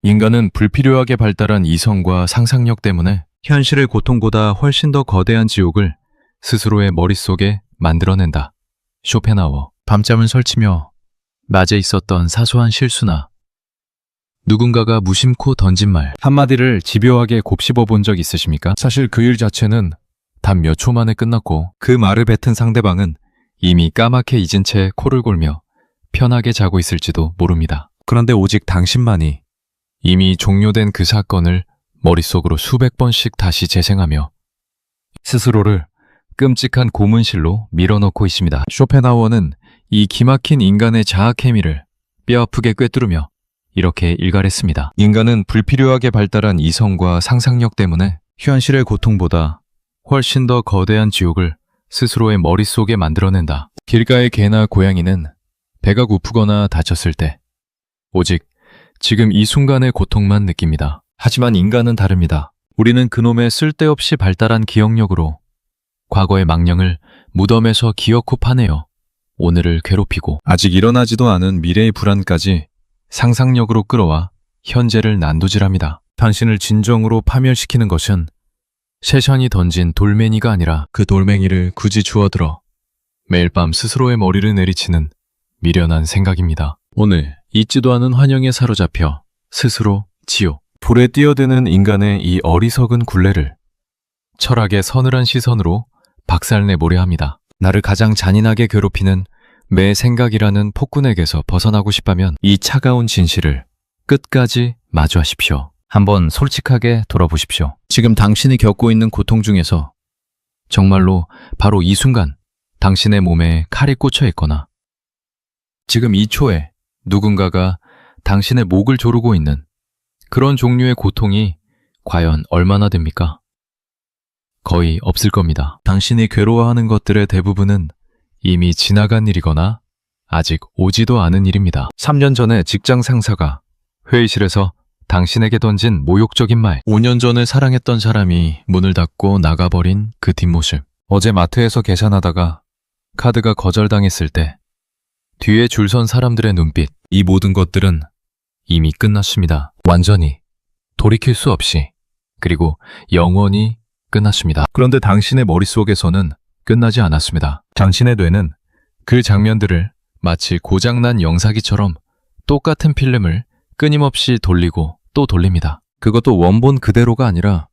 인간은 불필요하게 발달한 이성과 상상력 때문에 현실의 고통보다 훨씬 더 거대한 지옥을 스스로의 머릿속에 만들어낸다. 쇼펜하우어. 밤잠을 설치며 낮에 있었던 사소한 실수나 누군가가 무심코 던진 말 한마디를 집요하게 곱씹어 본 적 있으십니까? 사실 그 일 자체는 단 몇 초 만에 끝났고 그 말을 뱉은 상대방은 이미 까맣게 잊은 채 코를 골며 편하게 자고 있을지도 모릅니다. 그런데 오직 당신만이 이미 종료된 그 사건을 머릿속으로 수백 번씩 다시 재생하며 스스로를 끔찍한 고문실로 밀어넣고 있습니다. 쇼펜하우어는 이 기막힌 인간의 자아 케미를 뼈아프게 꿰뚫으며 이렇게 일갈했습니다. 인간은 불필요하게 발달한 이성과 상상력 때문에 현실의 고통보다 훨씬 더 거대한 지옥을 스스로의 머릿속에 만들어낸다. 길가의 개나 고양이는 배가 고프거나 다쳤을 때 오직 지금 이 순간의 고통만 느낍니다. 하지만 인간은 다릅니다. 우리는 그놈의 쓸데없이 발달한 기억력으로 과거의 망령을 무덤에서 기어코 파내어 오늘을 괴롭히고 아직 일어나지도 않은 미래의 불안까지 상상력으로 끌어와 현재를 난도질합니다. 당신을 진정으로 파멸시키는 것은 세션이 던진 돌멩이가 아니라 그 돌멩이를 굳이 주워들어 매일 밤 스스로의 머리를 내리치는 미련한 생각입니다. 오늘 잊지도 않은 환영에 사로잡혀 스스로 지옥, 불에 뛰어드는 인간의 이 어리석은 굴레를 철학의 서늘한 시선으로 박살내보려 합니다. 나를 가장 잔인하게 괴롭히는 매 생각이라는 폭군에게서 벗어나고 싶다면 이 차가운 진실을 끝까지 마주하십시오. 한번 솔직하게 돌아보십시오. 지금 당신이 겪고 있는 고통 중에서 정말로 바로 이 순간 당신의 몸에 칼이 꽂혀 있거나 지금 이 초에 누군가가 당신의 목을 조르고 있는 그런 종류의 고통이 과연 얼마나 됩니까? 거의 없을 겁니다. 당신이 괴로워하는 것들의 대부분은 이미 지나간 일이거나 아직 오지도 않은 일입니다. 3년 전에 직장 상사가 회의실에서 당신에게 던진 모욕적인 말, 5년 전에 사랑했던 사람이 문을 닫고 나가버린 그 뒷모습, 어제 마트에서 계산하다가 카드가 거절당했을 때 뒤에 줄 선 사람들의 눈빛, 이 모든 것들은 이미 끝났습니다. 완전히 돌이킬 수 없이, 그리고 영원히 끝났습니다. 그런데 당신의 머릿속에서는 끝나지 않았습니다. 당신의 뇌는 그 장면들을 마치 고장난 영상기처럼 똑같은 필름을 끊임없이 돌리고 또 돌립니다. 그것도 원본 그대로가 아니라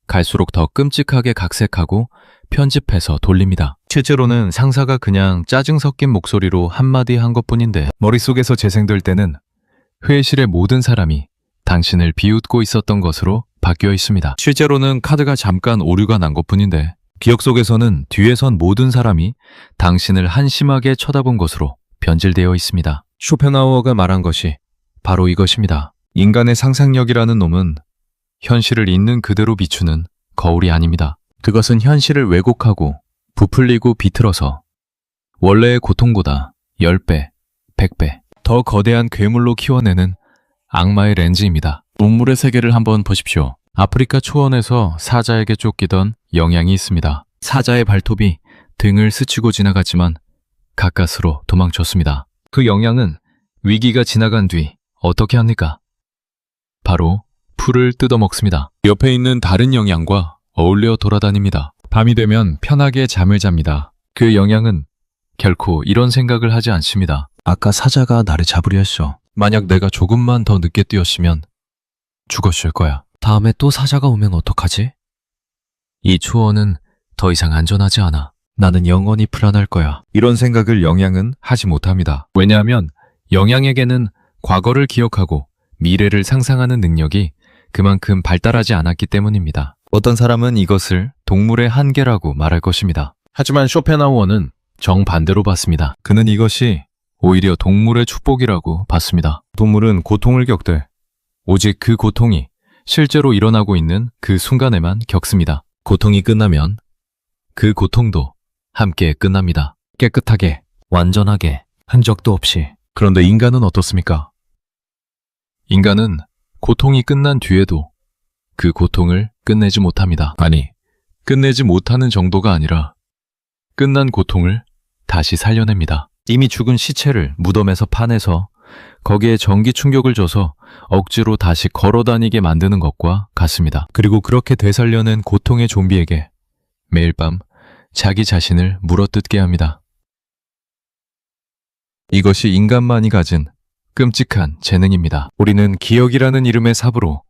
갈수록 더 끔찍하게 각색하고 편집해서 돌립니다. 실제로는 상사가 그냥 짜증 섞인 목소리로 한마디 한 것뿐인데 머릿속에서 재생될 때는 회의실의 모든 사람이 당신을 비웃고 있었던 것으로 바뀌어 있습니다. 실제로는 카드가 잠깐 오류가 난 것뿐인데 기억 속에서는 뒤에 선 모든 사람이 당신을 한심하게 쳐다본 것으로 변질되어 있습니다. 쇼펜하우어가 말한 것이 바로 이것입니다. 인간의 상상력이라는 놈은 현실을 있는 그대로 비추는 거울이 아닙니다. 그것은 현실을 왜곡하고 부풀리고 비틀어서 원래의 고통보다 10배, 100배 더 거대한 괴물로 키워내는 악마의 렌즈입니다. 동물의 세계를 한번 보십시오. 아프리카 초원에서 사자에게 쫓기던 영양이 있습니다. 사자의 발톱이 등을 스치고 지나갔지만 가까스로 도망쳤습니다. 그 영양은 위기가 지나간 뒤 어떻게 합니까? 바로 풀을 뜯어먹습니다. 옆에 있는 다른 영양과 어울려 돌아다닙니다. 밤이 되면 편하게 잠을 잡니다. 그 영양은 결코 이런 생각을 하지 않습니다. 아까 사자가 나를 잡으려 했어. 만약 내가 조금만 더 늦게 뛰었으면 죽었을 거야. 다음에 또 사자가 오면 어떡하지? 이 초원은 더 이상 안전하지 않아. 나는 영원히 불안할 거야. 이런 생각을 영양은 하지 못합니다. 왜냐하면 영양에게는 과거를 기억하고 미래를 상상하는 능력이 그만큼 발달하지 않았기 때문입니다. 어떤 사람은 이것을 동물의 한계라고 말할 것입니다. 하지만 쇼펜하우어는 정반대로 봤습니다. 그는 이것이 오히려 동물의 축복이라고 봤습니다. 동물은 고통을 겪되 오직 그 고통이 실제로 일어나고 있는 그 순간에만 겪습니다. 고통이 끝나면 그 고통도 함께 끝납니다. 깨끗하게, 완전하게, 흔적도 없이. 그런데 인간은 어떻습니까? 인간은 고통이 끝난 뒤에도 그 고통을 끝내지 못합니다. 아니, 끝내지 못하는 정도가 아니라 끝난 고통을 다시 살려냅니다. 이미 죽은 시체를 무덤에서 파내서 거기에 전기 충격을 줘서 억지로 다시 걸어 다니게 만드는 것과 같습니다. 그리고 그렇게 되살려낸 고통의 좀비에게 매일 밤 자기 자신을 물어뜯게 합니다. 이것이 인간만이 가진 끔찍한 재능입니다. 우리는 기억이라는 이름의 삽으로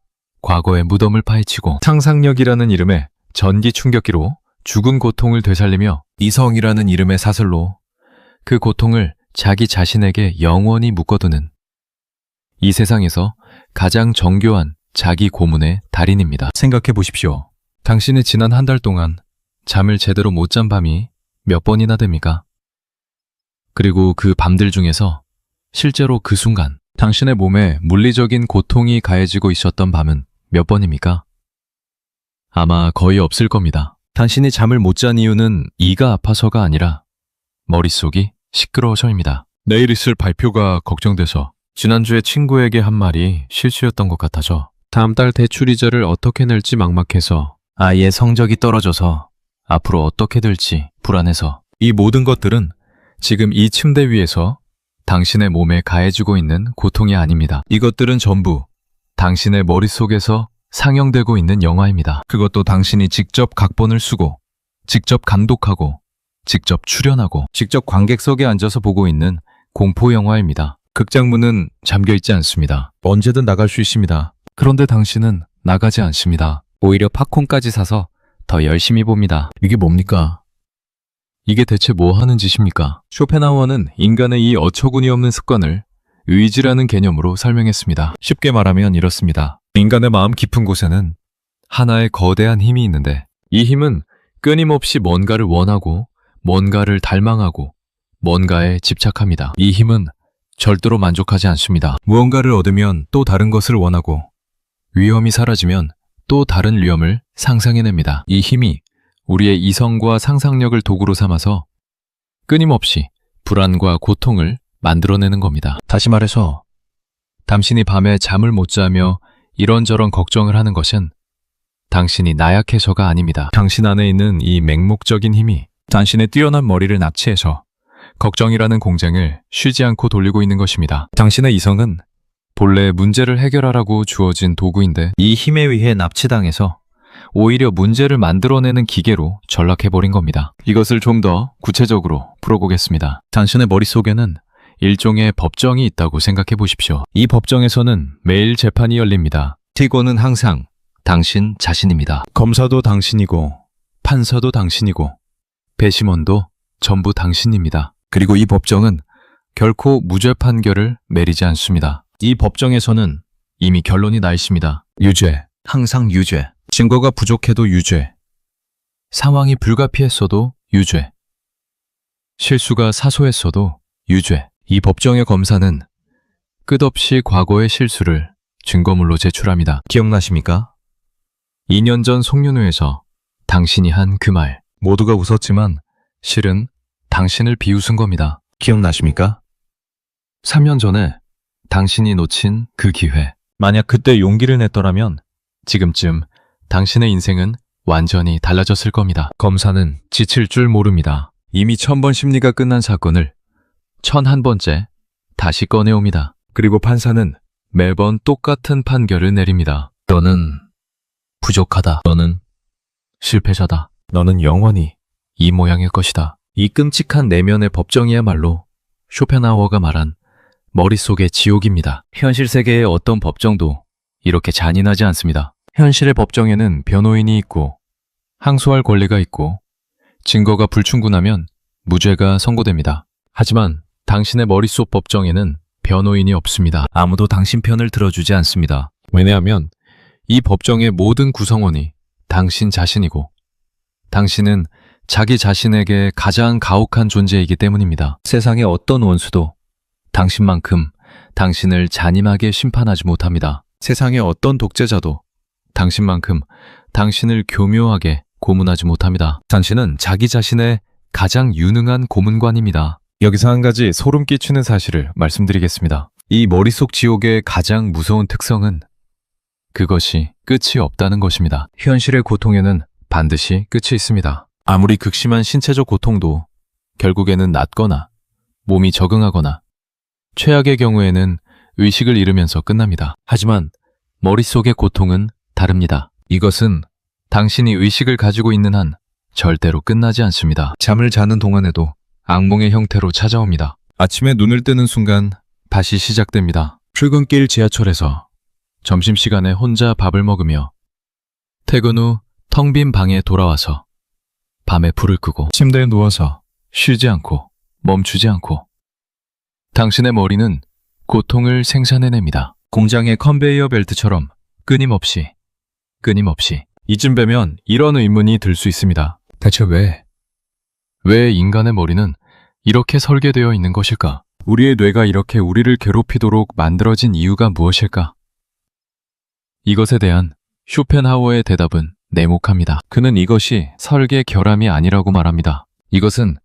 과거의 무덤을 파헤치고 상상력이라는 이름의 전기 충격기로 죽은 고통을 되살리며 이성이라는 이름의 사슬로 그 고통을 자기 자신에게 영원히 묶어두는 이 세상에서 가장 정교한 자기 고문의 달인입니다. 생각해 보십시오. 당신이 지난 한 달 동안 잠을 제대로 못 잔 밤이 몇 번이나 됩니까? 그리고 그 밤들 중에서 실제로 그 순간 당신의 몸에 물리적인 고통이 가해지고 있었던 밤은 몇 번입니까? 아마 거의 없을 겁니다. 당신이 잠을 못 잔 이유는 이가 아파서가 아니라 머릿속이 시끄러워서입니다. 내일 있을 발표가 걱정돼서 지난주에 친구에게 한 말이 실수였던 것 같아서 다음 달 대출이자를 어떻게 낼지 막막해서 아이의 성적이 떨어져서 앞으로 어떻게 될지 불안해서 이 모든 것들은 지금 이 침대 위에서 당신의 몸에 가해지고 있는 고통이 아닙니다. 이것들은 전부 당신의 머릿속에서 상영되고 있는 영화입니다. 그것도 당신이 직접 각본을 쓰고 직접 감독하고 직접 출연하고 직접 관객석에 앉아서 보고 있는 공포 영화입니다. 극장 문은 잠겨 있지 않습니다. 언제든 나갈 수 있습니다. 그런데 당신은 나가지 않습니다. 오히려 팝콘까지 사서 더 열심히 봅니다. 이게 뭡니까? 이게 대체 뭐 하는 짓입니까? 쇼펜하우어는 인간의 이 어처구니 없는 습관을 의지라는 개념으로 설명했습니다. 쉽게 말하면 이렇습니다. 인간의 마음 깊은 곳에는 하나의 거대한 힘이 있는데 이 힘은 끊임없이 뭔가를 원하고 뭔가를 닮아가고 뭔가에 집착합니다. 이 힘은 절대로 만족하지 않습니다. 무언가를 얻으면 또 다른 것을 원하고 위험이 사라지면 또 다른 위험을 상상해냅니다. 이 힘이 우리의 이성과 상상력을 도구로 삼아서 끊임없이 불안과 고통을 만들어내는 겁니다. 다시 말해서 당신이 밤에 잠을 못 자며 이런저런 걱정을 하는 것은 당신이 나약해서가 아닙니다. 당신 안에 있는 이 맹목적인 힘이 당신의 뛰어난 머리를 납치해서 걱정이라는 공장을 쉬지 않고 돌리고 있는 것입니다. 당신의 이성은 본래 문제를 해결하라고 주어진 도구인데 이 힘에 의해 납치당해서 오히려 문제를 만들어내는 기계로 전락해버린 겁니다. 이것을 좀 더 구체적으로 풀어보겠습니다. 당신의 머릿속에는 일종의 법정이 있다고 생각해 보십시오. 이 법정에서는 매일 재판이 열립니다. 티고는 항상 당신 자신입니다. 검사도 당신이고 판사도 당신이고 배심원도 전부 당신입니다. 그리고 이 법정은 결코 무죄 판결을 내리지 않습니다. 이 법정에서는 이미 결론이 나 있습니다. 유죄, 항상 유죄. 증거가 부족해도 유죄. 상황이 불가피했어도 유죄. 실수가 사소했어도 유죄. 이 법정의 검사는 끝없이 과거의 실수를 증거물로 제출합니다. 기억나십니까? 2년 전 송년회에서 당신이 한 그 말. 모두가 웃었지만 실은 당신을 비웃은 겁니다. 기억나십니까? 3년 전에 당신이 놓친 그 기회. 만약 그때 용기를 냈더라면 지금쯤 당신의 인생은 완전히 달라졌을 겁니다. 검사는 지칠 줄 모릅니다. 이미 1000번 심리가 끝난 사건을 1001번째 다시 꺼내옵니다. 그리고 판사는 매번 똑같은 판결을 내립니다. 너는 부족하다. 너는 실패자다. 너는 영원히 이 모양일 것이다. 이 끔찍한 내면의 법정이야말로 쇼펜하우어가 말한 머릿속의 지옥입니다. 현실 세계의 어떤 법정도 이렇게 잔인하지 않습니다. 현실의 법정에는 변호인이 있고 항소할 권리가 있고 증거가 불충분하면 무죄가 선고됩니다. 하지만 당신의 머릿속 법정에는 변호인이 없습니다. 아무도 당신 편을 들어주지 않습니다. 왜냐하면 이 법정의 모든 구성원이 당신 자신이고 당신은 자기 자신에게 가장 가혹한 존재이기 때문입니다. 세상의 어떤 원수도 당신만큼 당신을 잔인하게 심판하지 못합니다. 세상의 어떤 독재자도 당신만큼 당신을 교묘하게 고문하지 못합니다. 당신은 자기 자신의 가장 유능한 고문관입니다. 여기서 한 가지 소름 끼치는 사실을 말씀드리겠습니다. 이 머릿속 지옥의 가장 무서운 특성은 그것이 끝이 없다는 것입니다. 현실의 고통에는 반드시 끝이 있습니다. 아무리 극심한 신체적 고통도 결국에는 낫거나 몸이 적응하거나 최악의 경우에는 의식을 잃으면서 끝납니다. 하지만 머릿속의 고통은 다릅니다. 이것은 당신이 의식을 가지고 있는 한 절대로 끝나지 않습니다. 잠을 자는 동안에도 악몽의 형태로 찾아옵니다. 아침에 눈을 뜨는 순간 다시 시작됩니다. 출근길 지하철에서 점심시간에 혼자 밥을 먹으며 퇴근 후 텅 빈 방에 돌아와서 밤에 불을 끄고 침대에 누워서 쉬지 않고 멈추지 않고 당신의 머리는 고통을 생산해냅니다. 공장의 컨베이어 벨트처럼 끊임없이 이쯤 뵈면 이런 의문이 들 수 있습니다. 대체 왜 인간의 머리는 이렇게 설계되어 있는 것일까? 우리의 뇌가 이렇게 우리를 괴롭히도록 만들어진 이유가 무엇일까? 이것에 대한 쇼펜하우어의 대답은 냉혹합니다. 그는 이것이 설계 결함이 아니라고 말합니다. 이것은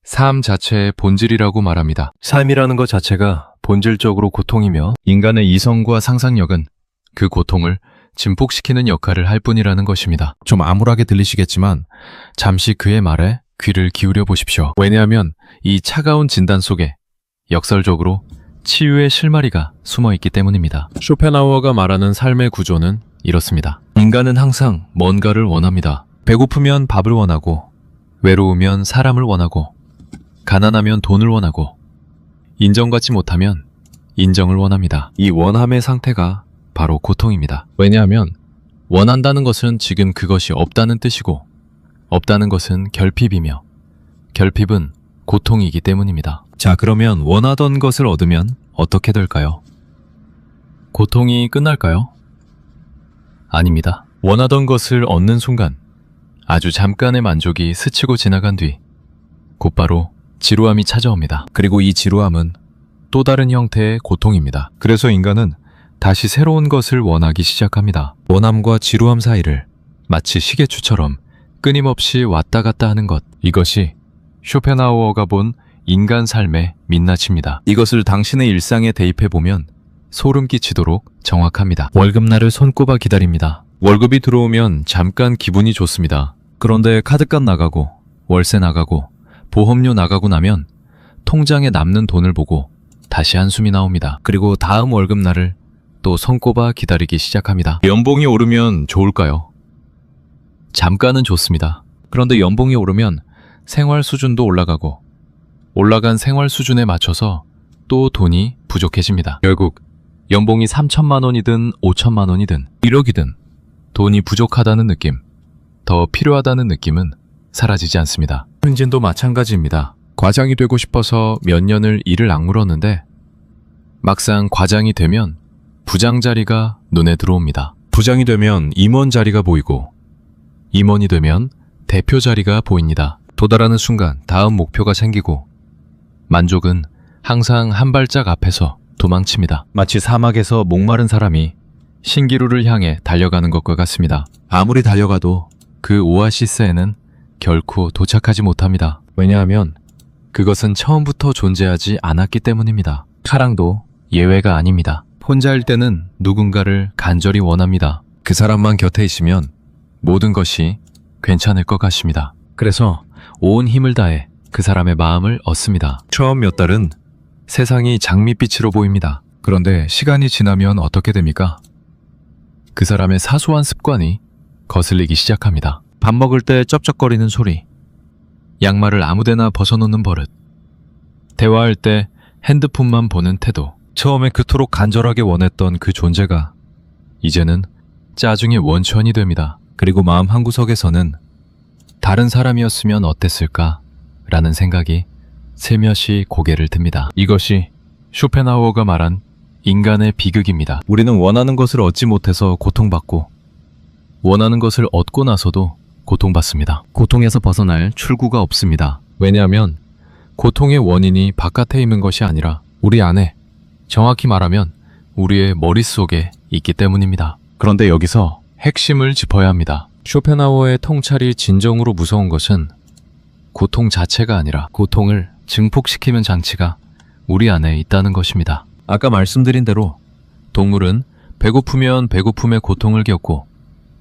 삶 자체의 본질이라고 말합니다. 삶이라는 것 자체가 본질적으로 고통이며 인간의 이성과 상상력은 그 고통을 증폭시키는 역할을 할 뿐이라는 것입니다. 좀 암울하게 들리시겠지만 잠시 그의 말에 귀를 기울여 보십시오. 왜냐하면 이 차가운 진단 속에 역설적으로 치유의 실마리가 숨어 있기 때문입니다. 쇼펜하우어가 말하는 삶의 구조는 이렇습니다. 인간은 항상 뭔가를 원합니다. 배고프면 밥을 원하고, 외로우면 사람을 원하고, 가난하면 돈을 원하고, 인정받지 못하면 인정을 원합니다. 이 원함의 상태가 바로 고통입니다. 왜냐하면 원한다는 것은 지금 그것이 없다는 뜻이고, 없다는 것은 결핍이며, 결핍은 고통이기 때문입니다. 자, 그러면 원하던 것을 얻으면 어떻게 될까요? 고통이 끝날까요? 아닙니다. 원하던 것을 얻는 순간 아주 잠깐의 만족이 스치고 지나간 뒤 곧바로 지루함이 찾아옵니다. 그리고 이 지루함은 또 다른 형태의 고통입니다. 그래서 인간은 다시 새로운 것을 원하기 시작합니다. 원함과 지루함 사이를 마치 시계추처럼 끊임없이 왔다 갔다 하는 것. 이것이 쇼펜하우어가 본 인간 삶의 민낯입니다. 이것을 당신의 일상에 대입해보면 소름 끼치도록 정확합니다. 월급날을 손꼽아 기다립니다. 월급이 들어오면 잠깐 기분이 좋습니다. 그런데 카드값 나가고 월세 나가고 보험료 나가고 나면 통장에 남는 돈을 보고 다시 한숨이 나옵니다. 그리고 다음 월급날을 또 손꼽아 기다리기 시작합니다. 연봉이 오르면 좋을까요? 잠깐은 좋습니다. 그런데 연봉이 오르면 생활 수준도 올라가고 올라간 생활 수준에 맞춰서 또 돈이 부족해집니다. 결국 연봉이 3천만 원이든 5천만 원이든 1억이든 돈이 부족하다는 느낌, 더 필요하다는 느낌은 사라지지 않습니다. 승진도 마찬가지입니다. 과장이 되고 싶어서 몇 년을 일을 악물었는데 막상 과장이 되면 부장 자리가 눈에 들어옵니다. 부장이 되면 임원 자리가 보이고 임원이 되면 대표 자리가 보입니다. 도달하는 순간 다음 목표가 생기고 만족은 항상 한 발짝 앞에서 도망칩니다. 마치 사막에서 목마른 사람이 신기루를 향해 달려가는 것과 같습니다. 아무리 달려가도 그 오아시스에는 결코 도착하지 못합니다. 왜냐하면 그것은 처음부터 존재하지 않았기 때문입니다. 사랑도 예외가 아닙니다. 혼자일 때는 누군가를 간절히 원합니다. 그 사람만 곁에 있으면 모든 것이 괜찮을 것 같습니다. 그래서 온 힘을 다해 그 사람의 마음을 얻습니다. 처음 몇 달은 세상이 장밋빛으로 보입니다. 그런데 시간이 지나면 어떻게 됩니까? 그 사람의 사소한 습관이 거슬리기 시작합니다. 밥 먹을 때 쩝쩝거리는 소리, 양말을 아무데나 벗어놓는 버릇, 대화할 때 핸드폰만 보는 태도, 처음에 그토록 간절하게 원했던 그 존재가 이제는 짜증의 원천이 됩니다. 그리고 마음 한구석에서는 다른 사람이었으면 어땠을까? 라는 생각이 슬며시 고개를 듭니다. 이것이 쇼펜하우어가 말한 인간의 비극입니다. 우리는 원하는 것을 얻지 못해서 고통받고 원하는 것을 얻고 나서도 고통받습니다. 고통에서 벗어날 출구가 없습니다. 왜냐하면 고통의 원인이 바깥에 있는 것이 아니라 우리 안에, 정확히 말하면 우리의 머릿속에 있기 때문입니다. 그런데 여기서 핵심을 짚어야 합니다. 쇼펜하우어의 통찰이 진정으로 무서운 것은 고통 자체가 아니라 고통을 증폭시키는 장치가 우리 안에 있다는 것입니다. 아까 말씀드린 대로 동물은 배고프면 배고픔의 고통을 겪고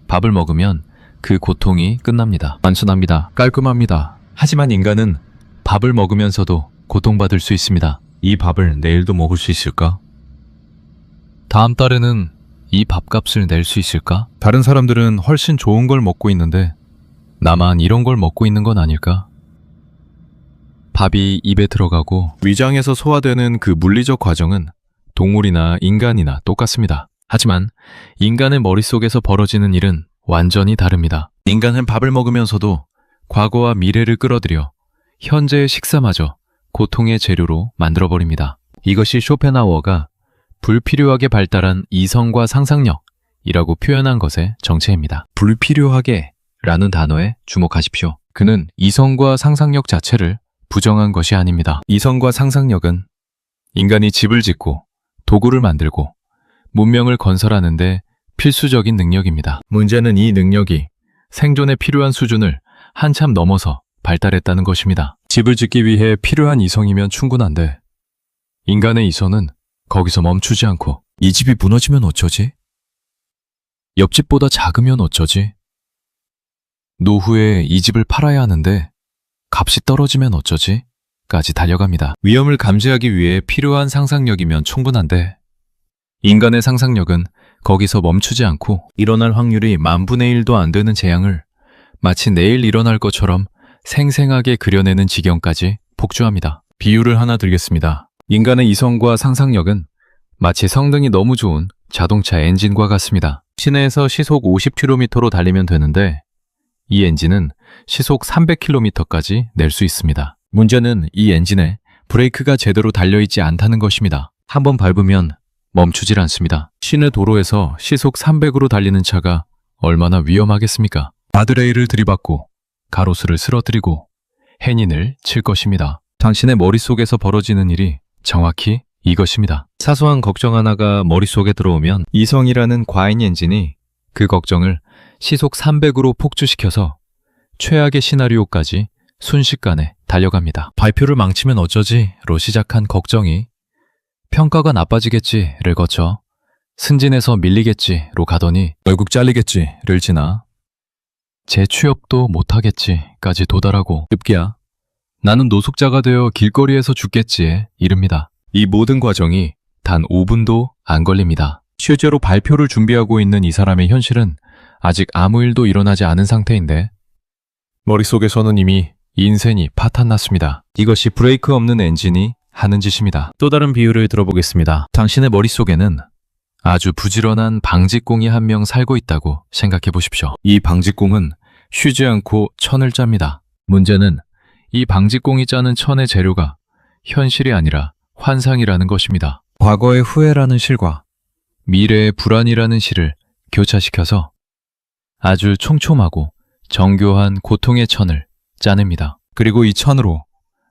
밥을 먹으면 그 고통이 끝납니다. 단순합니다. 깔끔합니다. 하지만 인간은 밥을 먹으면서도 고통받을 수 있습니다. 이 밥을 내일도 먹을 수 있을까? 다음 달에는 이 밥값을 낼 수 있을까? 다른 사람들은 훨씬 좋은 걸 먹고 있는데 나만 이런 걸 먹고 있는 건 아닐까? 밥이 입에 들어가고 위장에서 소화되는 그 물리적 과정은 동물이나 인간이나 똑같습니다. 하지만 인간의 머릿속에서 벌어지는 일은 완전히 다릅니다. 인간은 밥을 먹으면서도 과거와 미래를 끌어들여 현재의 식사마저 고통의 재료로 만들어버립니다. 이것이 쇼펜하우어가 불필요하게 발달한 이성과 상상력이라고 표현한 것의 정체입니다. 불필요하게 라는 단어에 주목하십시오. 그는 이성과 상상력 자체를 부정한 것이 아닙니다. 이성과 상상력은 인간이 집을 짓고 도구를 만들고 문명을 건설하는데 필수적인 능력입니다. 문제는 이 능력이 생존에 필요한 수준을 한참 넘어서 발달했다는 것입니다. 집을 짓기 위해 필요한 이성이면 충분한데 인간의 이성은 거기서 멈추지 않고 이 집이 무너지면 어쩌지? 옆집보다 작으면 어쩌지? 노후에 이 집을 팔아야 하는데 값이 떨어지면 어쩌지? 까지 달려갑니다. 위험을 감지하기 위해 필요한 상상력이면 충분한데 인간의 상상력은 거기서 멈추지 않고 일어날 확률이 10,000분의 1도 안 되는 재앙을 마치 내일 일어날 것처럼 생생하게 그려내는 지경까지 폭주합니다. 비유를 하나 들겠습니다. 인간의 이성과 상상력은 마치 성능이 너무 좋은 자동차 엔진과 같습니다. 시내에서 시속 50km로 달리면 되는데 이 엔진은 시속 300km까지 낼 수 있습니다. 문제는 이 엔진에 브레이크가 제대로 달려있지 않다는 것입니다. 한번 밟으면 멈추질 않습니다. 시내 도로에서 시속 300으로 달리는 차가 얼마나 위험하겠습니까? 가드레일을 들이받고 가로수를 쓰러뜨리고 해닌을 칠 것입니다. 당신의 머릿속에서 벌어지는 일이 정확히 이것입니다. 사소한 걱정 하나가 머릿속에 들어오면 이성이라는 과잉 엔진이 그 걱정을 시속 300으로 폭주시켜서 최악의 시나리오까지 순식간에 달려갑니다. 발표를 망치면 어쩌지?로 시작한 걱정이 평가가 나빠지겠지를 거쳐 승진해서 밀리겠지로 가더니 결국 잘리겠지를 지나 재취업도 못하겠지까지 도달하고 급기야 나는 노숙자가 되어 길거리에서 죽겠지에 이릅니다. 이 모든 과정이 단 5분도 안 걸립니다. 실제로 발표를 준비하고 있는 이 사람의 현실은 아직 아무 일도 일어나지 않은 상태인데 머릿속에서는 이미 인생이 파탄났습니다. 이것이 브레이크 없는 엔진이 하는 짓입니다. 또 다른 비유를 들어보겠습니다. 당신의 머릿속에는 아주 부지런한 방직공이 한 명 살고 있다고 생각해 보십시오. 이 방직공은 쉬지 않고 천을 짭니다. 문제는 이 방직공이 짜는 천의 재료가 현실이 아니라 환상이라는 것입니다. 과거의 후회라는 실과 미래의 불안이라는 실을 교차시켜서 아주 촘촘하고 정교한 고통의 천을 짜냅니다. 그리고 이 천으로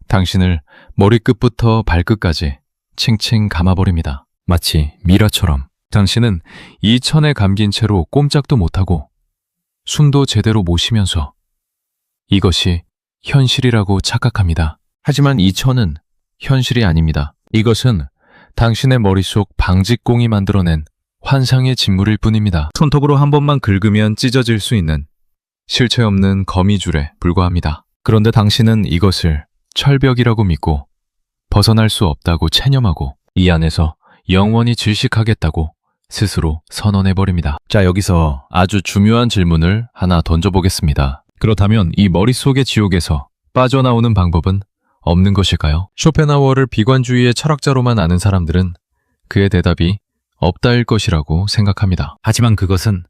당신을 머리끝부터 발끝까지 칭칭 감아버립니다. 마치 미라처럼 당신은 이 천에 감긴 채로 꼼짝도 못하고 숨도 제대로 못 쉬면서 이것이 현실이라고 착각합니다. 하지만 이 천은 현실이 아닙니다. 이것은 당신의 머릿속 방직공이 만들어낸 환상의 진물일 뿐입니다. 손톱으로 한 번만 긁으면 찢어질 수 있는 실체 없는 거미줄에 불과합니다. 그런데 당신은 이것을 철벽이라고 믿고 벗어날 수 없다고 체념하고 이 안에서 영원히 질식하겠다고 스스로 선언해버립니다. 자, 여기서 아주 중요한 질문을 하나 던져보겠습니다. 그렇다면 이 머릿속의 지옥에서 빠져나오는 방법은 없는 것일까요? 쇼펜하우어를 비관주의의 철학자로만 아는 사람들은 그의 대답이 없다일 것이라고 생각합니다. 하지만 그것은